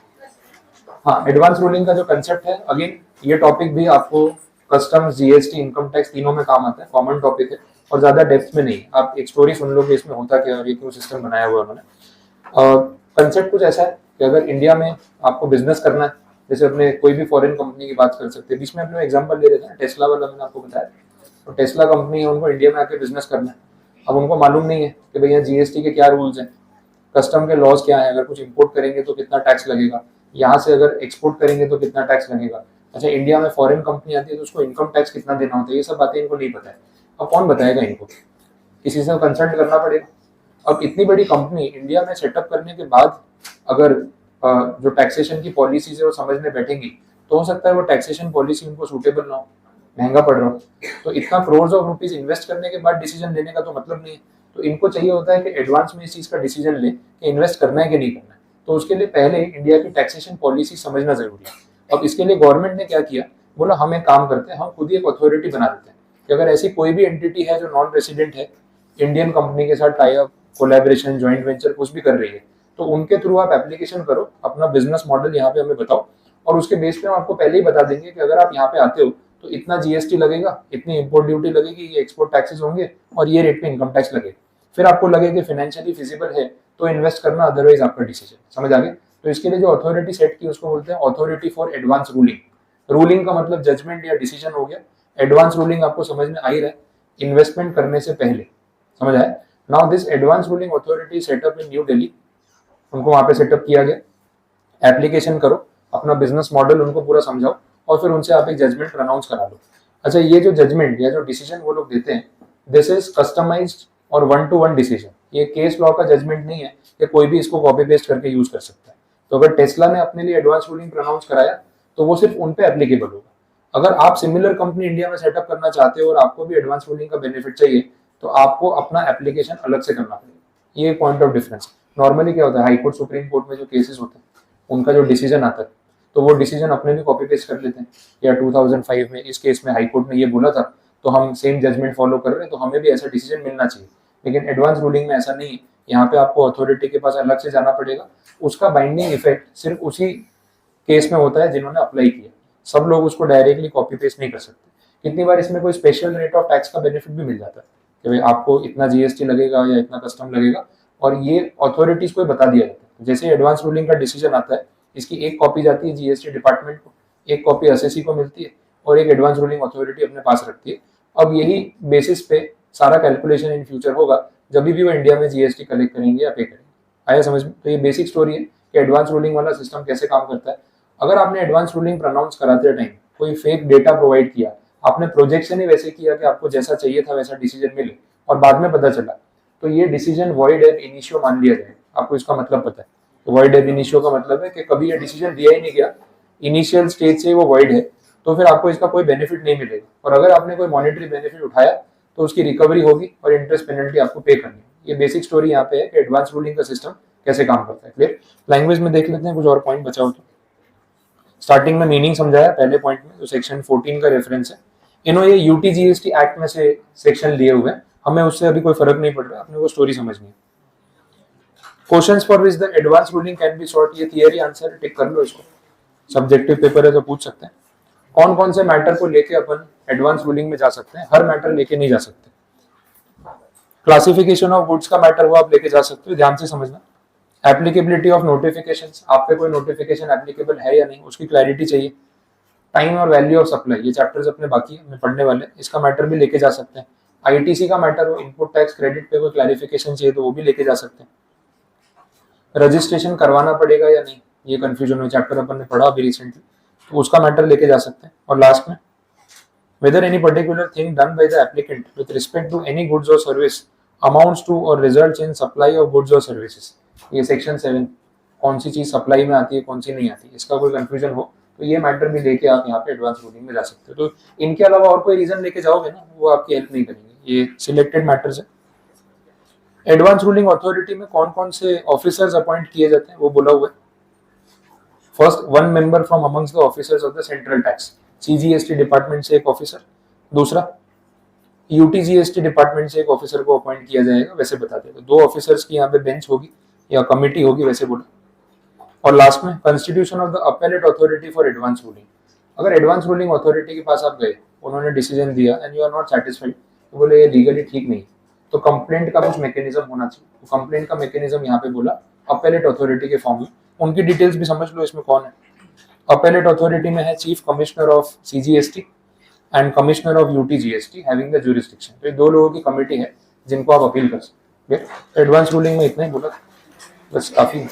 हाँ, एडवांस रूलिंग का जो कंसेप्ट है, अगेन ये टॉपिक भी आपको कस्टम्स, जीएसटी, इनकम टैक्स तीनों में काम आता है, कॉमन टॉपिक है और ज्यादा डेप्थ में नहीं। आप एक स्टोरी सुन लोगे इसमें होता क्या और ये क्यों सिस्टम बनाया हुआ है उन्होंने। कंसेप्ट कुछ ऐसा है कि अगर इंडिया में आपको बिजनेस करना है, जैसे अपने कोई भी फॉरेन कंपनी की बात कर सकते हैं, बीच में अपने एग्जांपल ले रहे थे ना, टेस्ला वाला मैंने आपको बताया, तो टेस्ला कंपनी है, उनको इंडिया में आके बिजनेस करना है। अब उनको मालूम नहीं है कि भैया जीएसटी के क्या रूल्स हैं, कस्टम के लॉज क्या है, अगर कुछ इंपोर्ट करेंगे तो कितना टैक्स लगेगा, यहाँ से अगर एक्सपोर्ट करेंगे तो कितना टैक्स लगेगा। अच्छा, इंडिया में फॉरेन कंपनी आती है तो उसको इनकम टैक्स कितना देना होता है, ये सब बातें इनको नहीं पता है। अब कौन बताएगा इनको, किसी से कंसल्ट करना पड़ेगा। अब इतनी बड़ी कंपनी इंडिया में सेटअप करने के बाद अगर जो टैक्सेशन की पॉलिसीज है वो समझने बैठेंगी, तो हो सकता है वो टैक्सेशन पॉलिसी उनको सूटेबल ना हो, महंगा पड़ रहा हो। तो इतना करोड़ ऑफ रुपीज इन्वेस्ट करने के बाद डिसीजन लेने का तो मतलब नहीं है। तो इनको चाहिए होता है कि एडवांस में इस चीज का डिसीजन ले कि इन्वेस्ट करना है कि नहीं करना है। तो उसके लिए पहले इंडिया की टैक्सेशन पॉलिसी समझना जरूरी है। अब इसके लिए गवर्नमेंट ने क्या किया, बोला हम एक काम करते हैं, हम खुद ही एक अथॉरिटी बना देते हैं कि अगर ऐसी कोई भी एंटिटी है जो नॉन रेसिडेंट है, इंडियन कंपनी के साथ tie up, collaboration, joint venture कुछ भी कर रही है, तो उनके थ्रू आप एप्लीकेशन करो, अपना बिजनेस मॉडल यहाँ पे हमें बताओ, और उसके बेस पे हम आपको पहले ही बता देंगे कि अगर आप यहाँ पे आते हो तो इतना जीएसटी लगेगा, इतनी इंपोर्ट ड्यूटी लगेगी, ये एक्सपोर्ट टैक्सेस होंगे और ये रेट पे इनकम टैक्स लगेगा। फिर आपको लगे कि फाइनेंशियली फिजिबल है तो इन्वेस्ट करना, अदरवाइज आपका डिसीजन। समझ आ गया? तो इसके लिए जो अथॉरिटी सेट की उसको बोलते हैं authority for advance ruling. Ruling का मतलब जजमेंट या डिसीजन हो गया। एडवांस रूलिंग आपको समझ में आ ही रहा है, इन्वेस्टमेंट करने से पहले। समझ आया? Now this advance ruling authority setup in new Delhi, उनको वहां पे सेटअप किया गया। एप्लीकेशन करो, अपना बिजनेस मॉडल उनको पूरा समझाओ और फिर उनसे आप एक जजमेंट प्रनाउंस करा लो। अच्छा, ये जो जजमेंट या जो डिसीजन वो लोग देते हैं, दिस इज कस्टमाइज्ड और 1-to-1 डिसीजन। ये केस लॉ का जजमेंट नहीं है कि कोई भी इसको कॉपी पेस्ट करके यूज कर सकता है। तो अगर टेस्ला ने अपने लिए एडवांस रूलिंग प्रनाउंस कराया तो वो सिर्फ उन पे एप्लीकेबल होगा। अगर आप सिमिलर कंपनी इंडिया में सेटअप करना चाहते हो और आपको भी एडवांस रूलिंग का बेनिफिट चाहिए, तो आपको अपना एप्लीकेशन अलग से करना पड़ेगा। ये पॉइंट ऑफ डिफरेंस। नॉर्मली क्या होता है, हाई कोर्ट सुप्रीम कोर्ट में जो केसेस होते हैं उनका जो डिसीजन आता है तो वो डिसीजन अपने भी कॉपी पेस्ट कर लेते हैं, या 2005 में इस केस में हाई कोर्ट ने ये बोला था तो हम सेम जजमेंट फॉलो कर रहे हैं तो हमें भी ऐसा डिसीजन मिलना चाहिए। लेकिन एडवांस रूलिंग में ऐसा नहीं है, यहाँ पे आपको अथॉरिटी के पास अलग से जाना पड़ेगा, उसका बाइंडिंग इफेक्ट सिर्फ उसी केस में होता है जिन्होंने अप्लाई किया, सब लोग उसको डायरेक्टली कॉपी पेस्ट नहीं कर सकते। कितनी बार इसमें कोई स्पेशल रेट ऑफ टैक्स का बेनिफिट भी मिल जाता है कि भाई आपको इतना जीएसटी लगेगा या इतना कस्टम लगेगा, और ये अथॉरिटीज को बता दिया जाता है। जैसे एडवांस रूलिंग का डिसीजन आता है, इसकी एक कॉपी जाती है जीएसटी डिपार्टमेंट को, एक कॉपी एसएससी को मिलती है और एक एडवांस रूलिंग अथॉरिटी अपने पास रखती है। अब यही बेसिस पे सारा कैलकुलेशन इन फ्यूचर होगा जब भी वो इंडिया में जीएसटी कलेक्ट करेंगे या पे करेंगे। आया समझ में? तो ये बेसिक स्टोरी है कि एडवांस रूलिंग वाला सिस्टम कैसे काम करता है। अगर आपने एडवांस रूलिंग प्रोनाउंस कराते टाइम कोई फेक डेटा प्रोवाइड किया, आपने प्रोजेक्शन ही वैसे किया कि आपको जैसा चाहिए था वैसा डिसीजन मिले और बाद में पता चला, तो ये डिसीजन वॉइड एब इनिशियो मान लिया जाए। आपको इसका मतलब पता है, तो वॉइड एब इनिशियो का मतलब है कि कभी ये डिसीजन दिया ही नहीं गया, इनिशियल स्टेज से वो वॉइड है, तो फिर आपको इसका कोई बेनिफिट नहीं मिलेगा। और अगर आपने कोई मॉनेटरी बेनिफिट उठाया तो उसकी रिकवरी होगी और इंटरेस्ट पेनल्टी आपको पे करनी है। ये बेसिक स्टोरी यहाँ पे है कि एडवांस रूलिंग का सिस्टम कैसे काम करता है। क्लियर? लैंग्वेज में देख लेते हैं कुछ और पॉइंट बचा हो तो। स्टार्टिंग में मीनिंग समझाया पहले पॉइंट में, तो सेक्शन 14 का रेफरेंस है। इन्होंने ये यूटीजीएसटी एक्ट में से सेक्शन लिए हुए हैं, हमें उससे अभी कोई फर्क नहीं पड़ रहा, अपने को स्टोरी समझनी है। Questions for which the advance ruling can be sort, ये थियरी आंसर टिक कर लो इसको, सब्जेक्टिव पेपर है तो पूछ सकते हैं। कौन कौन से मैटर को लेके अपन एडवांस रूलिंग में जा सकते हैं, हर मैटर लेके नहीं जा सकते। क्लासिफिकेशन ऑफ गुड्स का मैटर वो आप लेके जा सकते हो, ध्यान से समझना। एप्लीकेबिलिटी ऑफ नोटिफिकेशंस, आप पे कोई नोटिफिकेशन एप्लीकेबल है या नहीं उसकी क्लैरिटी चाहिए। टाइम और वैल्यू ऑफ सप्लाई, ये चैप्टर्स अपने बाकी में पढ़ने वाले, इसका मैटर भी लेके जा सकते हैं। आईटीसी का मैटर हो, इनपुट टैक्स क्रेडिट पे कोई क्लैरिफिकेशन चाहिए तो वो भी लेके जा सकते हैं। रजिस्ट्रेशन करवाना पड़ेगा या नहीं, ये कंफ्यूजन हो, चैप्टर अपन ने पढ़ा अभी रिसेंटली, तो उसका मैटर लेके जा सकते हैं। और लास्ट में whether any particular thing done by the applicant with respect to any goods or service amounts to or results in supply of goods or services, ये सेक्शन 7 कौन सी चीज सप्लाई में आती है कौन सी नहीं आती, इसका कोई कंफ्यूजन हो तो ये मैटर भी लेके आप यहाँ पे एडवांस रूलिंग में जा सकते हो। तो इनके अलावा और कोई रीजन लेके जाओगे ना, वो आपकी हेल्प नहीं करेंगे, ये सिलेक्टेड मैटर्स है। एडवांस रूलिंग अथॉरिटी में कौन कौन से ऑफिसर्स अपॉइंट किए जाते हैं वो बोला हुआ है। First, 1 member from amongst the officers of the central tax, CGST department से एक ऑफिसर। दूसरा, यूटीजीएसटी डिपार्टमेंट से एक ऑफिसर को अपॉइंट किया जाएगा, वैसे बता देगा। 2 ऑफिसर्स की यहाँ पे बेंच होगी या कमिटी होगी, वैसे बोला। और लास्ट में, constitution of the appellate authority for advance ruling, अगर एडवांस रूलिंग अथॉरिटी के पास आप गए, उन्होंने डिसीजन दिया and you are not satisfied, तो बोले ये लीगली ठीक नहीं, तो कंप्लेंट का कुछ मैकेनिज्म होना चाहिए। तो कंप्लेंट का मैकेनिज्म यहाँ पे बोला अपेलेट अथॉरिटी के फॉर्म में, उनकी डिटेल्स भी समझ लो इसमें कौन है। अपेलेट अथॉरिटी में है chief commissioner of CGST and commissioner of UTGST having the jurisdiction, तो ये 2 लोगों की कमिटी है जिनको आप अपील कर सकते हैं। एडवांस रूलिंग में इतना ही बोला, बस काफी है।